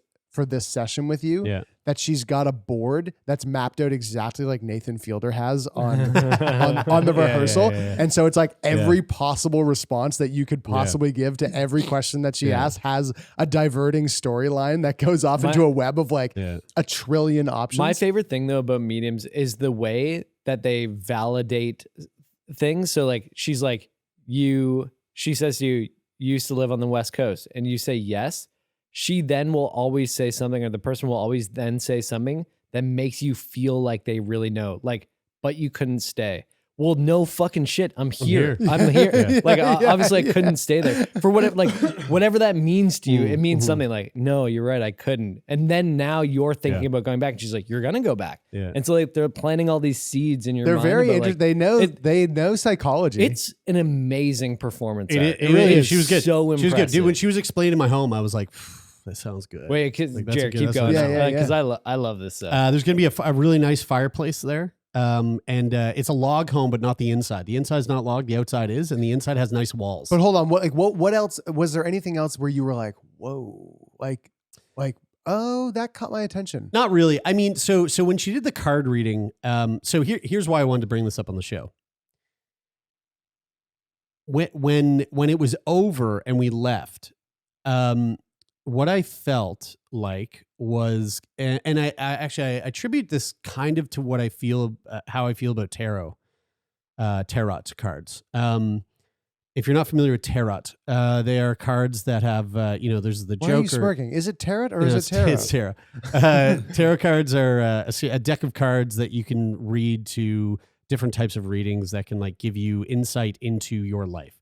session with you, that she's got a board that's mapped out exactly like Nathan Fielder has on the rehearsal. And so it's like every possible response that you could possibly give to every question that she asks has a diverting storyline that goes off into a web of like a trillion options. My favorite thing though about mediums is the way that they validate things. So like, she's like, she says to you, you used to live on the West Coast, and you say yes. She then will always say something, or the person will always then say something that makes you feel like they really know. Like, but you couldn't stay. Well, no fucking shit. I'm here. I'm here. Like, obviously I couldn't stay there for whatever that means to you. It means something like, no, you're right. I couldn't. And then now you're thinking about going back, and she's like, you're going to go back. Yeah. And so like, they're planting all these seeds in your mind. They're very interesting. Like, they know psychology. It's an amazing performance. It really is. She was good. So impressive. She was good. Dude, when she was explaining my home, I was like, that sounds good. Wait, Jared, keep going. Because I love this stuff. There's going to be a really nice fireplace there. And it's a log home, but not the inside. The inside's not log, the outside is, and the inside has nice walls. But hold on, what else? Was there anything else where you were like, whoa, like, oh, that caught my attention? Not really. I mean, so when she did the card reading, so here's why I wanted to bring this up on the show. When it was over and we left, what I felt like was, and I attribute this kind of to what I feel, how I feel about tarot cards. If you're not familiar with tarot, they are cards that have, there's the Joker. Why are you smirking? Is it tarot or is it tarot? It's tarot. Tarot cards are a deck of cards that you can read to different types of readings that can like give you insight into your life.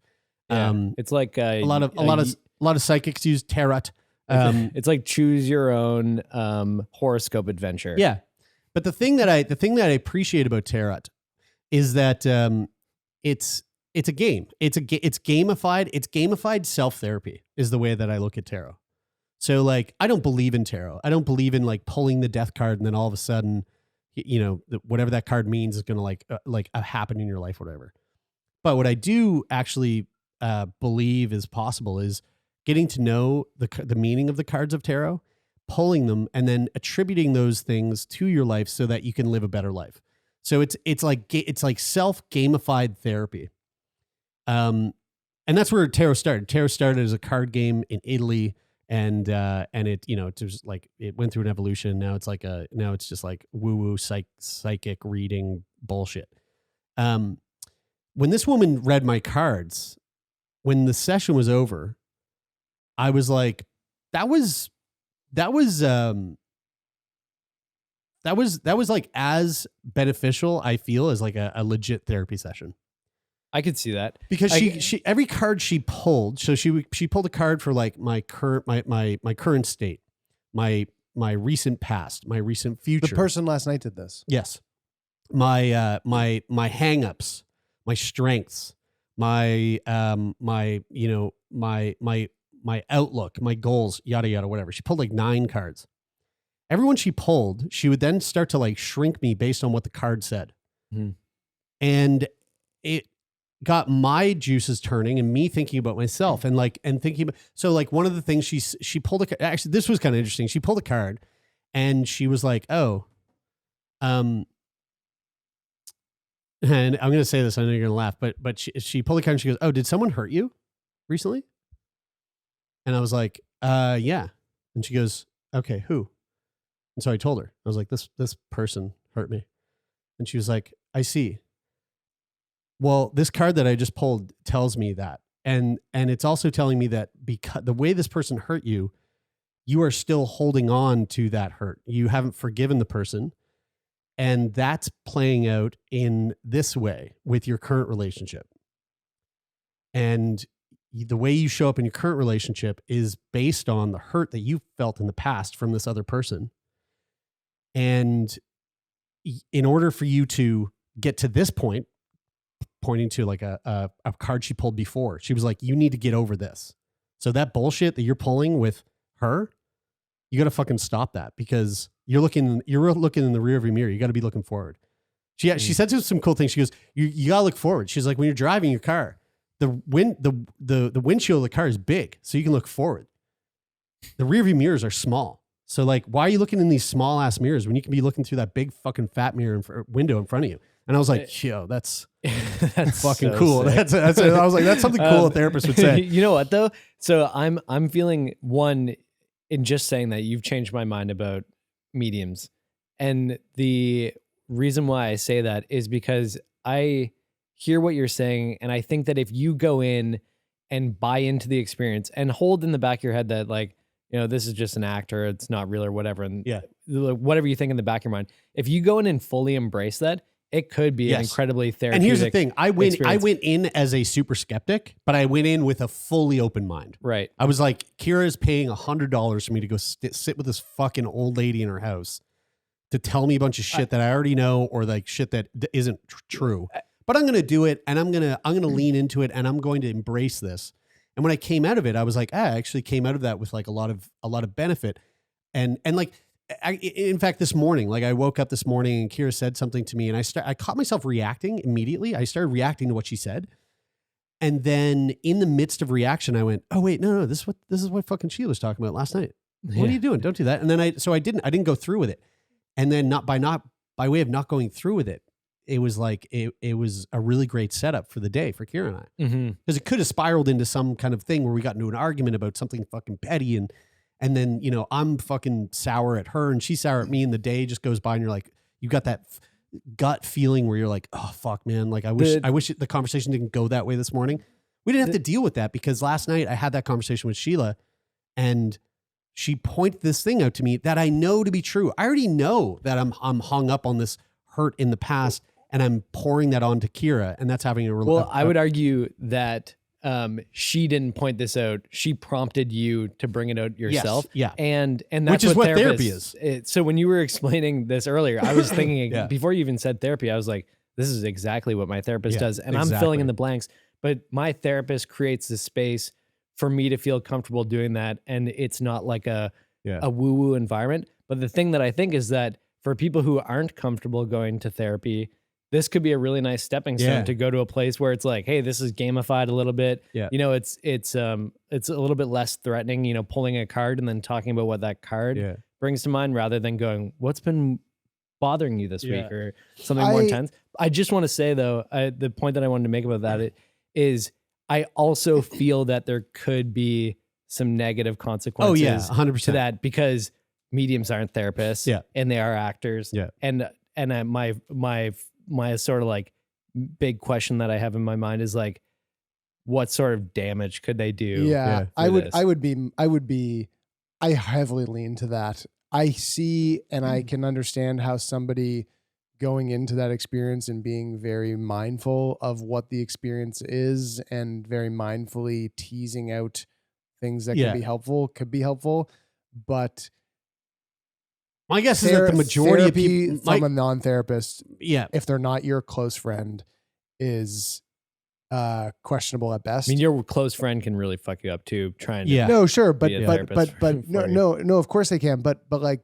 It's like a lot of psychics use tarot. It's like choose your own horoscope adventure. Yeah, but the thing that I appreciate about tarot is that it's a game. It's gamified. It's gamified self-therapy is the way that I look at tarot. So like, I don't believe in tarot. I don't believe in like pulling the death card and then all of a sudden, whatever that card means is going to happen in your life, or whatever. But what I do actually believe is possible is getting to know the meaning of the cards of tarot, pulling them, and then attributing those things to your life so that you can live a better life. So it's like self-gamified therapy. And that's where tarot started. Tarot started as a card game in Italy, and it just like it went through an evolution. Now it's just like woo-woo psychic reading bullshit. When this woman read my cards, when the session was over, I was like, that was like as beneficial, I feel, as like a legit therapy session. I could see that because she every card she pulled. So she pulled a card for like my current state, my my recent past, my recent future. The person last night did this. Yes. My hang-ups, my strengths, my my outlook, my goals, yada yada, whatever. She pulled like 9 cards. Everyone she pulled, she would then start to like shrink me based on what the card said. Mm-hmm. And it got my juices turning and me thinking about myself and thinking about, so like one of the things she pulled actually, this was kind of interesting. She pulled a card and she was like, oh, and I'm going to say this, I know you're going to laugh, but she pulled a card and she goes, oh, did someone hurt you recently? And I was like, yeah. And she goes, okay, who? And so I told her, I was like, this person hurt me. And she was like, I see. Well, this card that I just pulled tells me that. And it's also telling me that because the way this person hurt you, you are still holding on to that hurt. You haven't forgiven the person. And that's playing out in this way with your current relationship. And the way you show up in your current relationship is based on the hurt that you felt in the past from this other person. And in order for you to get to this point, pointing to like a card she pulled before, she was like, you need to get over this. So that bullshit that you're pulling with her, you got to fucking stop that, because you're looking in the rearview mirror. You got to be looking forward. She said some cool things. She goes, you got to look forward. She's like, when you're driving your car, the windshield of the car is big, so you can look forward. The rearview mirrors are small. So like, why are you looking in these small ass mirrors when you can be looking through that big fucking fat mirror window in front of you? And I was like, yo, that's fucking so cool. That's I was like, that's something cool a therapist would say. You know what though? So I'm feeling, one, in just saying that, you've changed my mind about mediums. And the reason why I say that is because I hear what you're saying. And I think that if you go in and buy into the experience and hold in the back of your head that like, you know, this is just an actor, it's not real or whatever. And yeah, whatever you think in the back of your mind, if you go in and fully embrace that, it could be an incredibly therapeutic. And here's the thing. I went in as a super skeptic, but I went in with a fully open mind. Right. I was like, Kira's paying $100 for me to go sit with this fucking old lady in her house to tell me a bunch of shit that I already know, or like shit that isn't true. But I'm going to do it, and I'm going to lean into it, and I'm going to embrace this. And when I came out of it, I was like, I actually came out of that with like a lot of benefit. And like, in fact, this morning, like I woke up this morning and Kira said something to me, and I caught myself reacting immediately. I started reacting to what she said. And then in the midst of reaction, I went, oh wait, no, this is what fucking Sheila was talking about last night. What are you doing? Don't do that. And then I didn't go through with it. And then by way of not going through with it, it was like, it was a really great setup for the day for Kira and I. Because it could have spiraled into some kind of thing where we got into an argument about something fucking petty, and then, you know, I'm fucking sour at her and she's sour at me, and the day just goes by and you're like, you got that gut feeling where you're like, oh fuck, man. Like I wish the conversation didn't go that way this morning. We didn't have to deal with that, because last night I had that conversation with Sheila, and she pointed this thing out to me that I know to be true. I already know that I'm hung up on this hurt in the past, and I'm pouring that on to Kira, and that's having a real. Well, I would argue that she didn't point this out. She prompted you to bring it out yourself. Yes, yeah. And that's which is what therapy is. So when you were explaining this earlier, I was thinking, before you even said therapy, I was like, this is exactly what my therapist does. And I'm filling in the blanks, but my therapist creates the space for me to feel comfortable doing that. And it's not like a woo-woo environment. But the thing that I think is that for people who aren't comfortable going to therapy, this could be a really nice stepping stone to go to a place where it's like, hey, this is gamified a little bit. Yeah. You know, it's a little bit less threatening, you know, pulling a card and then talking about what that card brings to mind, rather than going, what's been bothering you this week, or something more intense. I just want to say though, the point that I wanted to make about that is I also feel that there could be some negative consequences 100% to that, because mediums aren't therapists and they are actors. Yeah. And my sort of like big question that I have in my mind is like, what sort of damage could they do? Yeah, I heavily lean to that. I see, and I can understand how somebody going into that experience and being very mindful of what the experience is, and very mindfully teasing out things that could be helpful. But My guess is that the majority of therapy people, from a non-therapist, yeah, if they're not your close friend, is questionable at best. I mean, your close friend can really fuck you up too. Trying to Yeah. No, sure, but be a but therapist but for no, you. no, of course they can. But like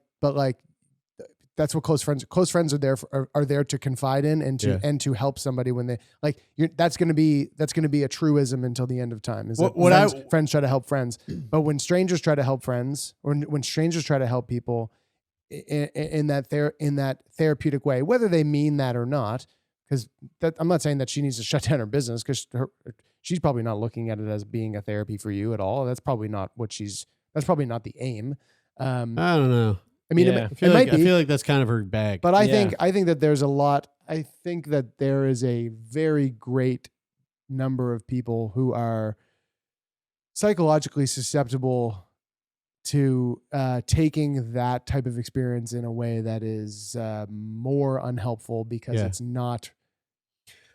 that's what close friends are there for, are there to confide in and to help somebody when they like that's going to be a truism until the end of time. Is that friends try to help friends, but when strangers try to help friends, or when strangers try to help people in that therapeutic way, whether they mean that or not, because I'm not saying that she needs to shut down her business, because she's probably not looking at it as being a therapy for you at all. That's probably not that's probably not the aim. I don't know. I mean, Yeah. it might be. I feel like that's kind of her bag. But I think that there's a lot. I think that there is a very great number of people who are psychologically susceptible to taking that type of experience in a way that is more unhelpful, because it's not.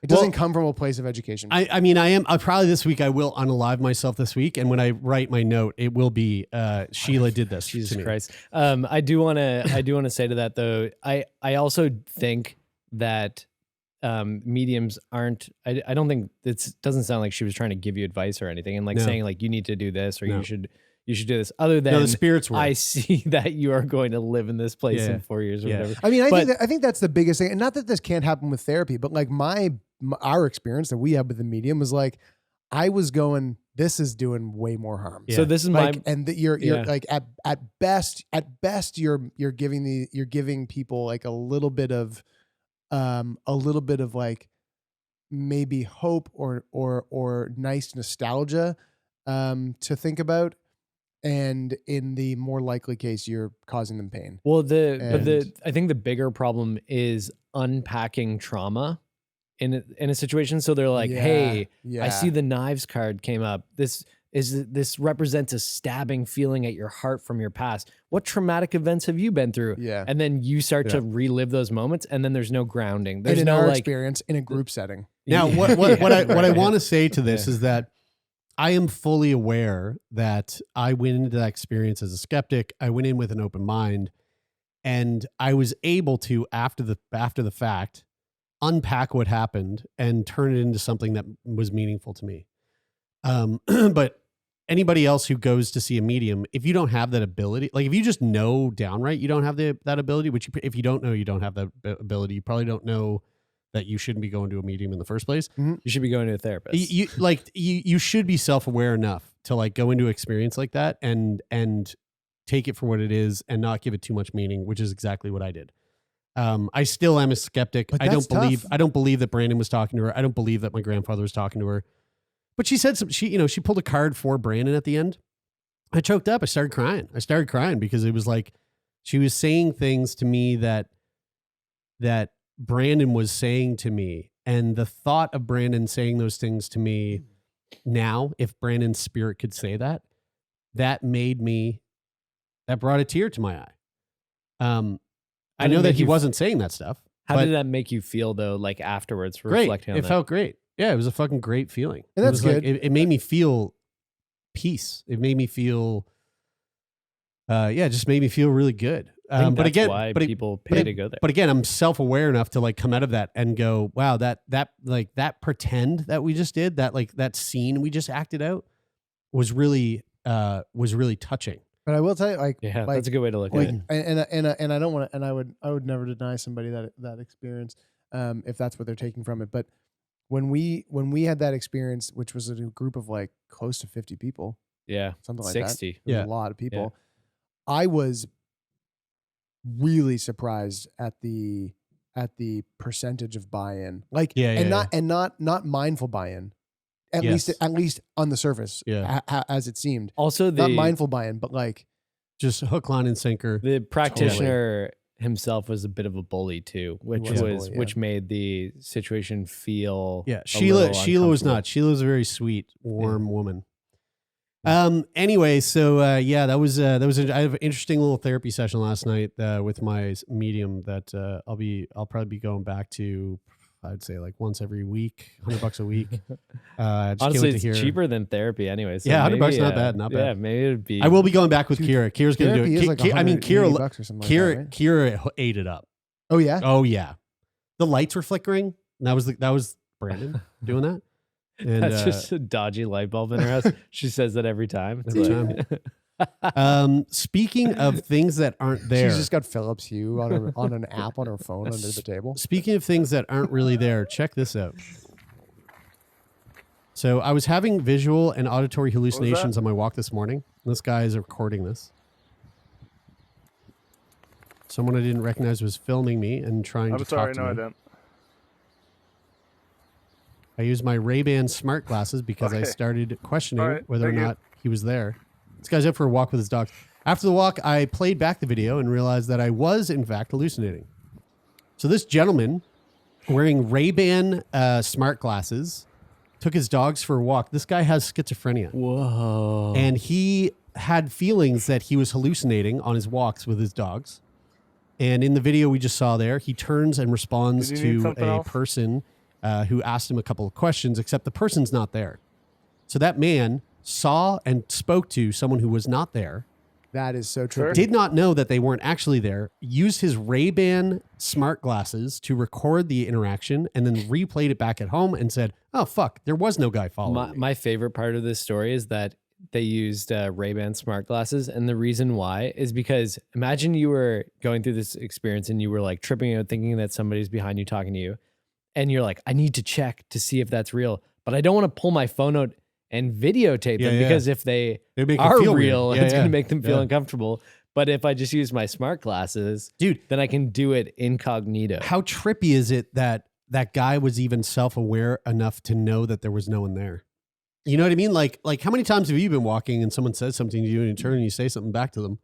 It doesn't come from a place of education. I mean, I'll probably this week I will unalive myself this week, and when I write my note, it will be Sheila did this. Jesus Christ. I do want to say to that though. I also think that mediums aren't. I don't think it doesn't sound like she was trying to give you advice or anything, and saying like you need to do this or you should do this. Other than the spirits were. I see that you are going to live in this place in 4 years or whatever. I mean, I think that's the biggest thing, and not that this can't happen with therapy, but like our experience that we had with the medium was like, I was going, this is doing way more harm. So this is like, and you're like at best you're giving people like a little bit of like maybe hope or nice nostalgia to think about. And in the more likely case, you're causing them pain. Well, I think the bigger problem is unpacking trauma in a situation. So they're like, hey, I see the knives card came up. This represents a stabbing feeling at your heart from your past. What traumatic events have you been through? Yeah. And then you start to relive those moments, and then there's no grounding. There's and no our like experience in a group setting. Now, what I want to say to this is that I am fully aware that I went into that experience as a skeptic. I went in with an open mind, and I was able to, after the fact, unpack what happened and turn it into something that was meaningful to me. But anybody else who goes to see a medium, if you don't have that ability, like if you just know downright you don't have that ability, which if you don't know you don't have that ability, you probably don't know that you shouldn't be going to a medium in the first place. You should be going to a therapist. You should be self-aware enough to like go into an experience like that and take it for what it is and not give it too much meaning, which is exactly what I did. I still am a skeptic. But I don't tough. believe that Brandon was talking to her. I don't believe that my grandfather was talking to her. But she said she pulled a card for Brandon at the end. I choked up. I started crying because it was like she was saying things to me that Brandon was saying to me, and the thought of Brandon saying those things to me now, if Brandon's spirit could say that brought a tear to my eye. I know that he wasn't saying that stuff. How did that make you feel though? Like afterwards, reflecting on it that? felt great. Yeah, it was a fucking great feeling. And that's it was good. Like, it made me feel peace. It made me feel, it just made me feel really good. I think But that's again, why people pay to go there. But again, I'm self-aware enough to like come out of that and go, wow, that pretend that we just did, that scene we just acted out was really touching. But I will tell you, That's a good way to look at it. And I don't want to, and I would never deny somebody that experience, if that's what they're taking from it. But when we had that experience, which was a group of like close to 50 people, something like 60. that, it was a lot of people. I was really surprised at the percentage of buy-in, not mindful buy-in. At least on the surface, as it seemed. Also, not mindful buy-in, but like just hook, line, and sinker. The practitioner himself was a bit of a bully too, which made the situation feel. Yeah, Sheila was not. Sheila was a very sweet, warm woman. Anyway, so I have an interesting little therapy session last night with my medium that I'll probably be going back to I'd say like once every week, $100 a week. Just Honestly, can't wait it's to hear. cheaper than therapy anyway. So Yeah, $100 maybe, not bad, not bad. Yeah, maybe it'd be. I will be going back with Dude, Kira. Kira's going to do Therapy it. is like Kira, $180 or something like that, right? Kira ate it up. Oh yeah. Oh yeah, the lights were flickering. And that was Brandon doing that. And, That's just a dodgy light bulb in her house. She says that every time. It's Every like- speaking of things that aren't there, She's just got Philips Hue on an app on her phone under the table. speaking of things that aren't really there, check this out. So I was having visual and auditory hallucinations on my walk this morning. This guy is recording this. Someone I didn't recognize was filming me and trying to talk to me. I didn't. I used my RayBan smart glasses because I Okay. started questioning All right, whether or thank you. not he was there. This guy's out for a walk with his dog. After the walk, I played back the video and realized that I was, in fact, hallucinating. So this gentleman wearing RayBan smart glasses took his dogs for a walk. This guy has schizophrenia. Whoa. And he had feelings that he was hallucinating on his walks with his dogs. And in the video we just saw there, he turns and responds Did you need to something a else? person who asked him a couple of questions, except the person's not there. So that man saw and spoke to someone who was not there, That is so Sure. trippy. did not know that they weren't actually there, used his RayBan smart glasses to record the interaction, and then replayed it back at home and said, oh, fuck, there was no guy following me. My favorite part of this story is that they used RayBan smart glasses. And the reason why is because imagine you were going through this experience and you were like tripping out thinking that somebody's behind you talking to you. And you're like, I need to check to see if that's real. But I don't want to pull my phone out and videotape them Yeah, yeah. because if they It'd make you are feel weird. real, Yeah, it's going yeah. to make them feel Yeah. uncomfortable. But if I just use my smart glasses, Dude, then I can do it incognito. how trippy is it that that guy was even self-aware enough to know that there was no one there? You know what I mean? Like how many times have you been walking and someone says something to you and you turn and you say something back to them?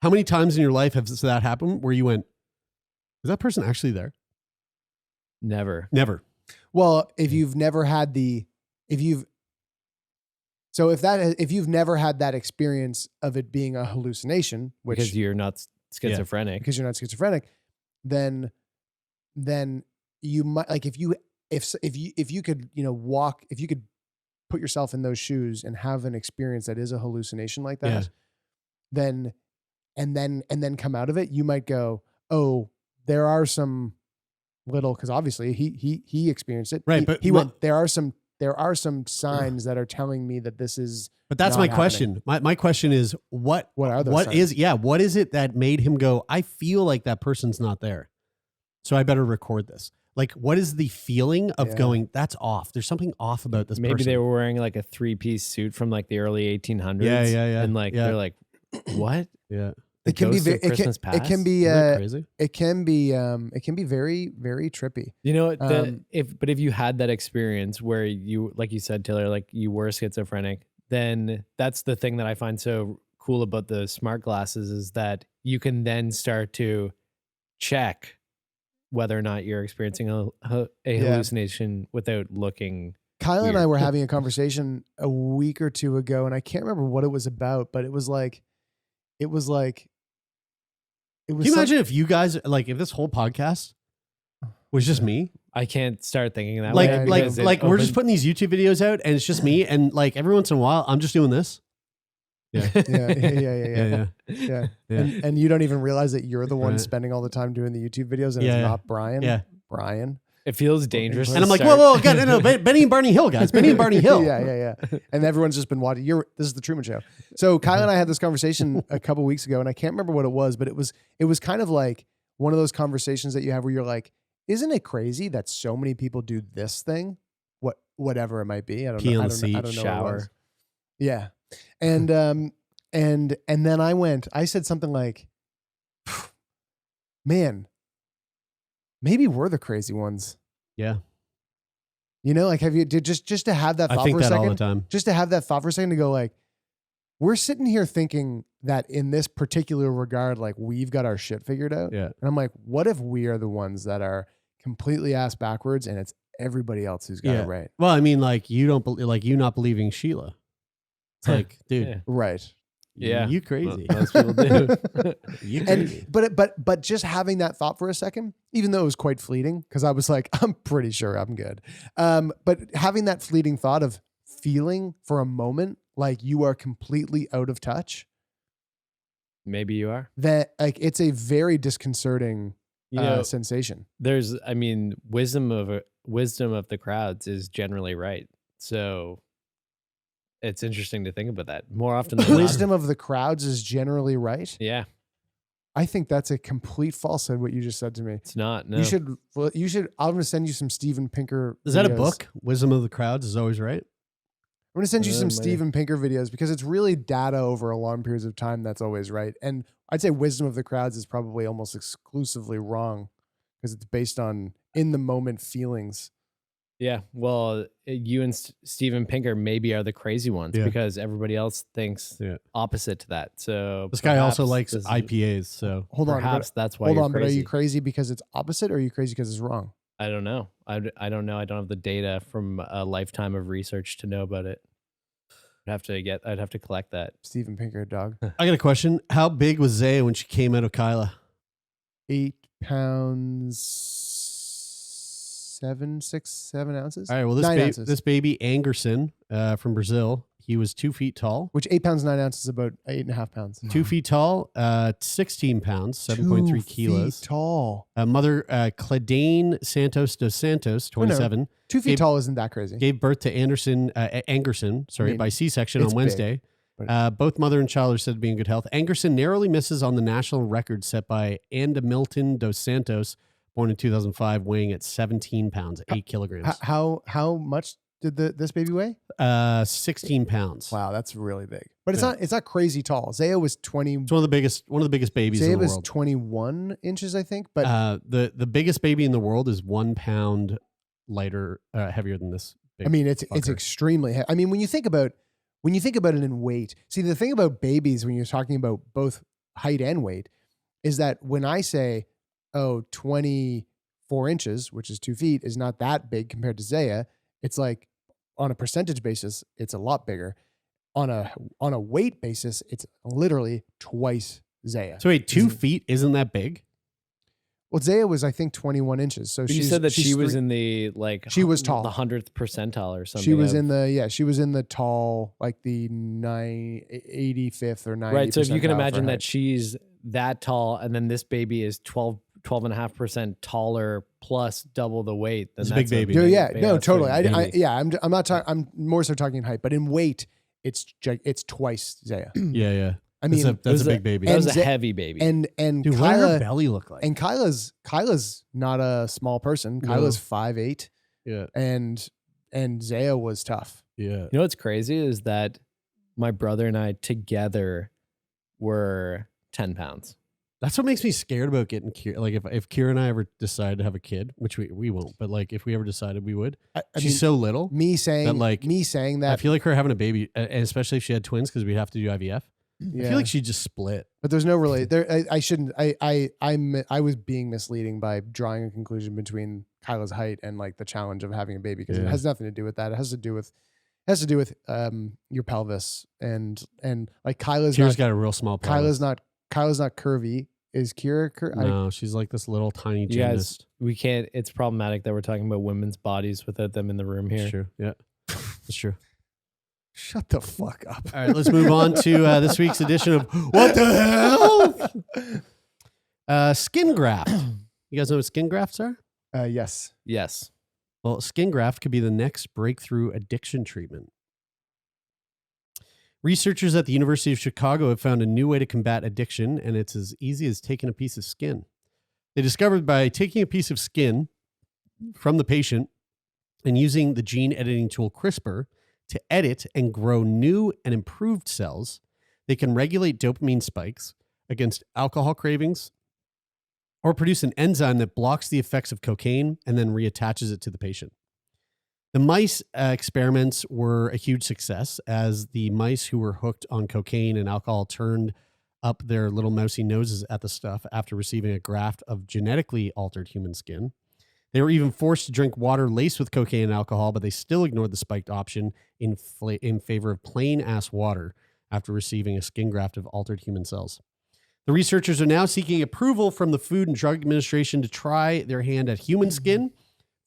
How many times in your life has that happened where you went, is that person actually there? Never. Never. Well, if you've never had if you've never had that experience of it being a hallucination, which Because you're not schizophrenic. because you're not schizophrenic, then you might, like, if you could, if you could put yourself in those shoes and have an experience that is a hallucination like that, then come out of it, you might go, oh, there are some little, because obviously he experienced it. Right, He- but he my- went, there are some signs that are telling me that this is, But that's not my happening. question. My question is what What are those what signs? what is it that made him go, I feel like that person's not there, so I better record this? Like, what is the feeling of Yeah. going, that's off? There's something off about this Maybe person. they were wearing like a 3-piece suit from like the early 1800s. Yeah, yeah, yeah, And like yeah. they're like, what? Yeah. The It can be ghost ve- of Christmas past? it can be Isn't that crazy? it can be very, very trippy. You know, Um, if you had that experience where you, like you said, Taylor, like you were schizophrenic, then that's the thing that I find so cool about the smart glasses is that you can then start to check whether or not you're experiencing a hallucination without looking. Kyle and I Weird. were having a conversation a week or two ago, and I can't remember what it was about, but it was Can you imagine if you guys, like, if this whole podcast was just me? I can't start thinking that Like, way. like- because it like we're just opens- putting these YouTube videos out and it's just me. And like every once in a while, I'm just doing this. Yeah. yeah. Yeah. And you don't even realize that you're the one Right. spending all the time doing the YouTube videos, and Yeah, it's yeah. not Brian. Yeah. Brian. It feels dangerous. And I'm like, whoa, God, no, Benny and Barney Hill, guys. Benny and Barney Hill. yeah. And everyone's just been watching. This is the Truman Show. So Kyle and I had this conversation a couple weeks ago, and I can't remember what it was, but it was kind of like one of those conversations that you have where you're like, isn't it crazy that so many people do this thing? Whatever it might be. I don't Pee know. on I the don't seat, know what it shower. was. Yeah. And then I said something like, man, maybe we're the crazy ones. Yeah. You know, like, have you just to have that thought I think for a that second? all the time. Just to have that thought for a second to go like, we're sitting here thinking that in this particular regard, like we've got our shit figured out. Yeah. And I'm like, what if we are the ones that are completely ass backwards and it's everybody else who's got Yeah. it right? Well, I mean, like you don't like you not believing Sheila. It's like, dude, Yeah. Right. Yeah. You crazy. Most people do. You crazy. And but just having that thought for a second, even though it was quite fleeting, because I was like, I'm pretty sure I'm good. But having that fleeting thought of feeling for a moment like you are completely out of touch, Maybe you are. that like it's a very disconcerting You know, sensation. wisdom of the crowds is generally right. So it's interesting to think about that more often than Wisdom of the crowds is generally right. Yeah, I think that's a complete falsehood. What you just said to me. it's not. No. You should. I'm going to send you some Steven Pinker. Is that a videos. book? Wisdom of the Crowds is always right. I'm going to send you some Might- Steven Pinker videos because it's really data over a long periods of time that's always right. And I'd say wisdom of the crowds is probably almost exclusively wrong because it's based on in the moment feelings. Yeah, well, you and Steven Pinker maybe are the crazy ones Yeah. because everybody else thinks Yeah. opposite to that. So This guy also perhaps likes this is- IPAs. So Hold on. Perhaps that's why. Hold you're on, crazy. but are you crazy because it's opposite or are you crazy because it's wrong? I don't know. I don't know. I don't have the data from a lifetime of research to know about it. I'd have to collect that. Steven Pinker, dog. I got a question. How big was Zaya when she came out of Kyla? 8 pounds, 7 ounces. All right. Well, 9 ounces. this baby Angerson from Brazil, he was 2 feet tall. Which 8 pounds, 9 ounces is about 8.5 pounds. 2 feet tall, 16 pounds, 7.3 kilos. Feet tall. Mother Cladane Santos dos Santos, 27, 2 feet Gabe- tall isn't that crazy. gave birth to Angerson, mean, by C-section it's on Wednesday. but- Both mother and child are said to be in good health. Angerson narrowly misses on the national record set by Anda Milton dos Santos, born in 2005, weighing at 17 pounds, 8 kilograms. How much did this baby weigh? 16 pounds. Wow, that's really big. But Yeah. it's not crazy tall. Zaya was 20. It's one of the biggest babies Zaya in the was world. 21 inches, I think. But The biggest baby in the world is 1 pound lighter, heavier than this. I mean, it's fucker. extremely heavy. I mean, when you think about it in weight, see the thing about babies when you're talking about both height and weight is that when I say, 24 inches, which is 2 feet, is not that big compared to Zaya, it's like on a percentage basis, it's a lot bigger. On a weight basis, it's literally twice Zaya. So wait, 2 feet isn't that big? Well, Zaya was, I think, 21 inches. So But you said that she was in the She was tall. the 100th percentile or something. She was of- she was in the tall, like the 85th or 90th. right. So if you can percentile for imagine that height. she's that tall, and then this baby is 12.5% taller plus double the weight, then It's a that's big baby. Dude, yeah, big no, ass totally. freaking baby. I'm not talking. I'm more so talking height, but in weight, it's twice Zaya. Yeah. I mean, That's was a big baby. That was And a Ze- heavy baby. and Dude, what does her Kyla belly look like? and Kyla's not a small person. No. Kyla's 5'8", yeah. and Zaya was tough. Yeah. You know what's crazy is that my brother and I together were 10 pounds. That's what makes me scared about getting Kira. Like if Kira and I ever decide to have a kid, which we won't, but like if we ever decided we would, I she's mean, so little. me saying I that. feel like her having a baby, and especially if she had twins, because we'd have to do IVF. I Yeah. feel like she'd just split. But there's no really there. I shouldn't. I was being misleading by drawing a conclusion between Kyla's height and like the challenge of having a baby because it Yeah. has nothing to do with that. It has to do with your pelvis and like Kyla's Kira's not got a real small pelvis. Kyla's not curvy. Is Kira? No, she's like this little tiny You guys, gymnast. we can't. It's problematic that we're talking about women's bodies without them in the room here. It's true. Yeah, it's true. Shut the fuck up. All right, let's move on to this week's edition of What the Hell? Skin graft. You guys know what skin grafts are? Yes. Yes. Well, skin graft could be the next breakthrough addiction treatment. Researchers at the University of Chicago have found a new way to combat addiction, and it's as easy as taking a piece of skin. They discovered by taking a piece of skin from the patient and using the gene editing tool CRISPR to edit and grow new and improved cells, they can regulate dopamine spikes against alcohol cravings or produce an enzyme that blocks the effects of cocaine and then reattaches it to the patient. The mice experiments were a huge success as the mice who were hooked on cocaine and alcohol turned up their little mousy noses at the stuff after receiving a graft of genetically altered human skin. They were even forced to drink water laced with cocaine and alcohol, but they still ignored the spiked option in favor of plain ass water after receiving a skin graft of altered human cells. The researchers are now seeking approval from the Food and Drug Administration to try their hand at human skin.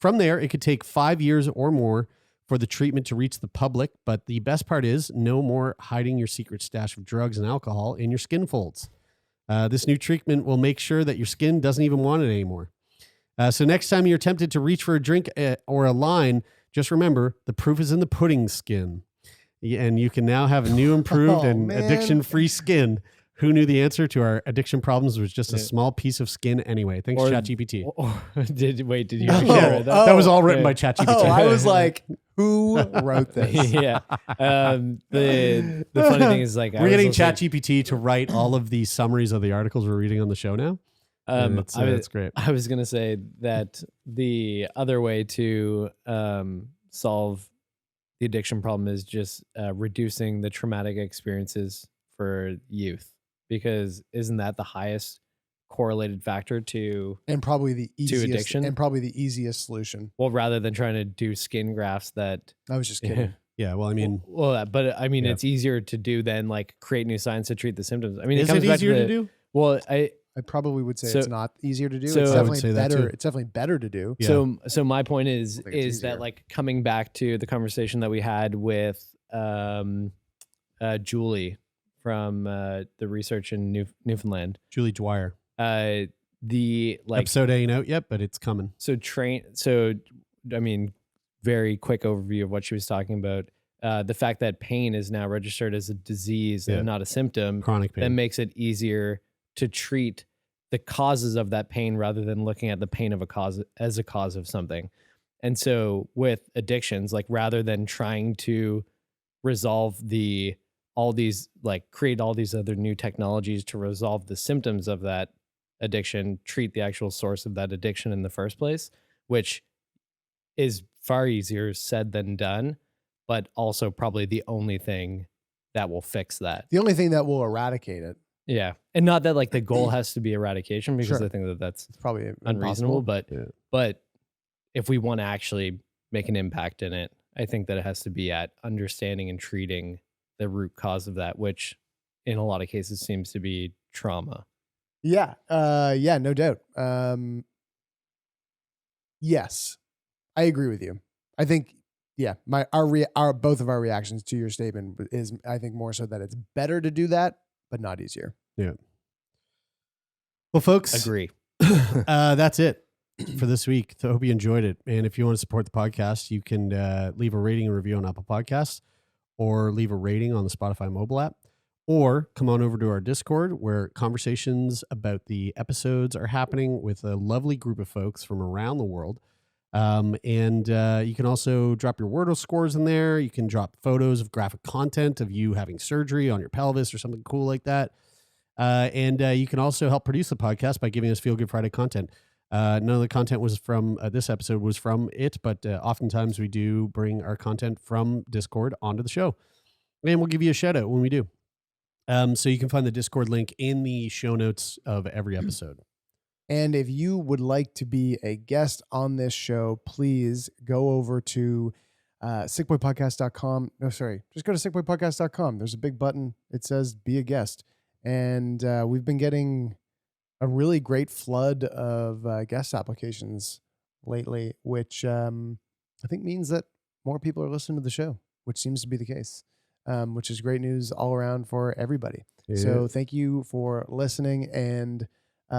From there, it could take 5 years or more for the treatment to reach the public, but the best part is no more hiding your secret stash of drugs and alcohol in your skin folds. This new treatment will make sure that your skin doesn't even want it anymore. So next time you're tempted to reach for a drink or a line, just remember, the proof is in the pudding skin. And you can now have a new, improved, and addiction-free skin. Who knew the answer to our addiction problems was just a small piece of skin anyway? Thanks, ChatGPT. Did you Yeah, share that? that was all written by ChatGPT. Oh, I was like, who wrote this? Yeah. The funny thing is, like, We're getting ChatGPT to write all of the summaries of the articles we're reading on the show now. It's great. I was going to say that the other way to solve the addiction problem is just reducing the traumatic experiences for youth, because isn't that the highest correlated factor to probably the easiest addiction? And probably the easiest solution. Well, rather than trying to do skin grafts that I was just kidding. Yeah, well, I mean... it's easier to do than like create new science to treat the symptoms. I mean, is it easier to do? Well, I probably would say it's not easier to do. So it's I would definitely better. It's definitely better to do. Yeah. So my point is easier. that, like, coming back to the conversation that we had with Julie from the research in Newfoundland, Julie Dwyer. The like episode ain't out yet, but it's coming. So I mean, very quick overview of what she was talking about. The fact that pain is now registered as a disease and not a symptom, chronic pain, that makes it easier to treat the causes of that pain rather than looking at the pain of a cause as a cause of something. And so with addictions, like, rather than trying to resolve create all these other new technologies to resolve the symptoms of that addiction, treat the actual source of that addiction in the first place, which is far easier said than done, but also probably the only thing that will fix that. The only thing that will eradicate it. Yeah. And not that, like, the goal has to be eradication, because I think that that's probably unreasonable, but if we want to actually make an impact in it, I think that it has to be at understanding and treating the root cause of that, which in a lot of cases seems to be trauma. Yeah. No doubt. Yes, I agree with you. I think, both of our reactions to your statement is, I think, more so that it's better to do that, but not easier. Yeah. Well, folks, agree. That's it for this week. So I hope you enjoyed it. And if you want to support the podcast, you can leave a rating and review on Apple Podcasts, or leave a rating on the Spotify mobile app, or come on over to our Discord, where conversations about the episodes are happening with a lovely group of folks from around the world. And you can also drop your Wordle scores in there. You can drop photos of graphic content of you having surgery on your pelvis or something cool like that. And you can also help produce the podcast by giving us Feel Good Friday content. None of the content was from this episode was from it, but oftentimes we do bring our content from Discord onto the show, and we'll give you a shout out when we do. So you can find the Discord link in the show notes of every episode. And if you would like to be a guest on this show, please go over to sickboypodcast.com. No, sorry. Just go to sickboypodcast.com. There's a big button. It says be a guest. And we've been getting a really great flood of guest applications lately, which I think means that more people are listening to the show, which seems to be the case, which is great news all around for everybody. Yeah. So thank you for listening and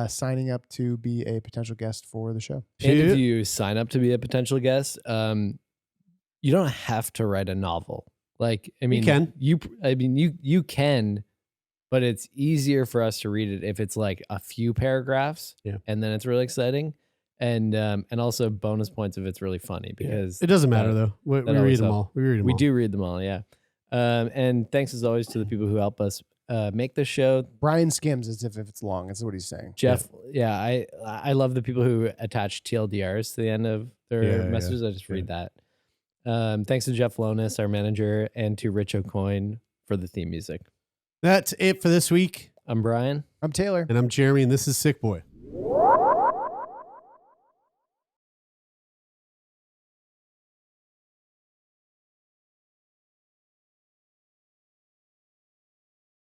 signing up to be a potential guest for the show. And if you sign up to be a potential guest, you don't have to write a novel. Like, I mean, you can, but it's easier for us to read it if it's like a few paragraphs, and then it's really exciting, and also bonus points if it's really funny, because it doesn't matter though. We read them all. We do read them all, yeah. And thanks as always to the people who help us make the show. Brian skims as if it's long. That's what he's saying. Jeff, I love the people who attach TLDRs to the end of their messages. I just read that. Thanks to Jeff Lonis, our manager, and to Rich O'Coin for the theme music. That's it for this week. I'm Brian. I'm Taylor. And I'm Jeremy, and this is Sick Boy.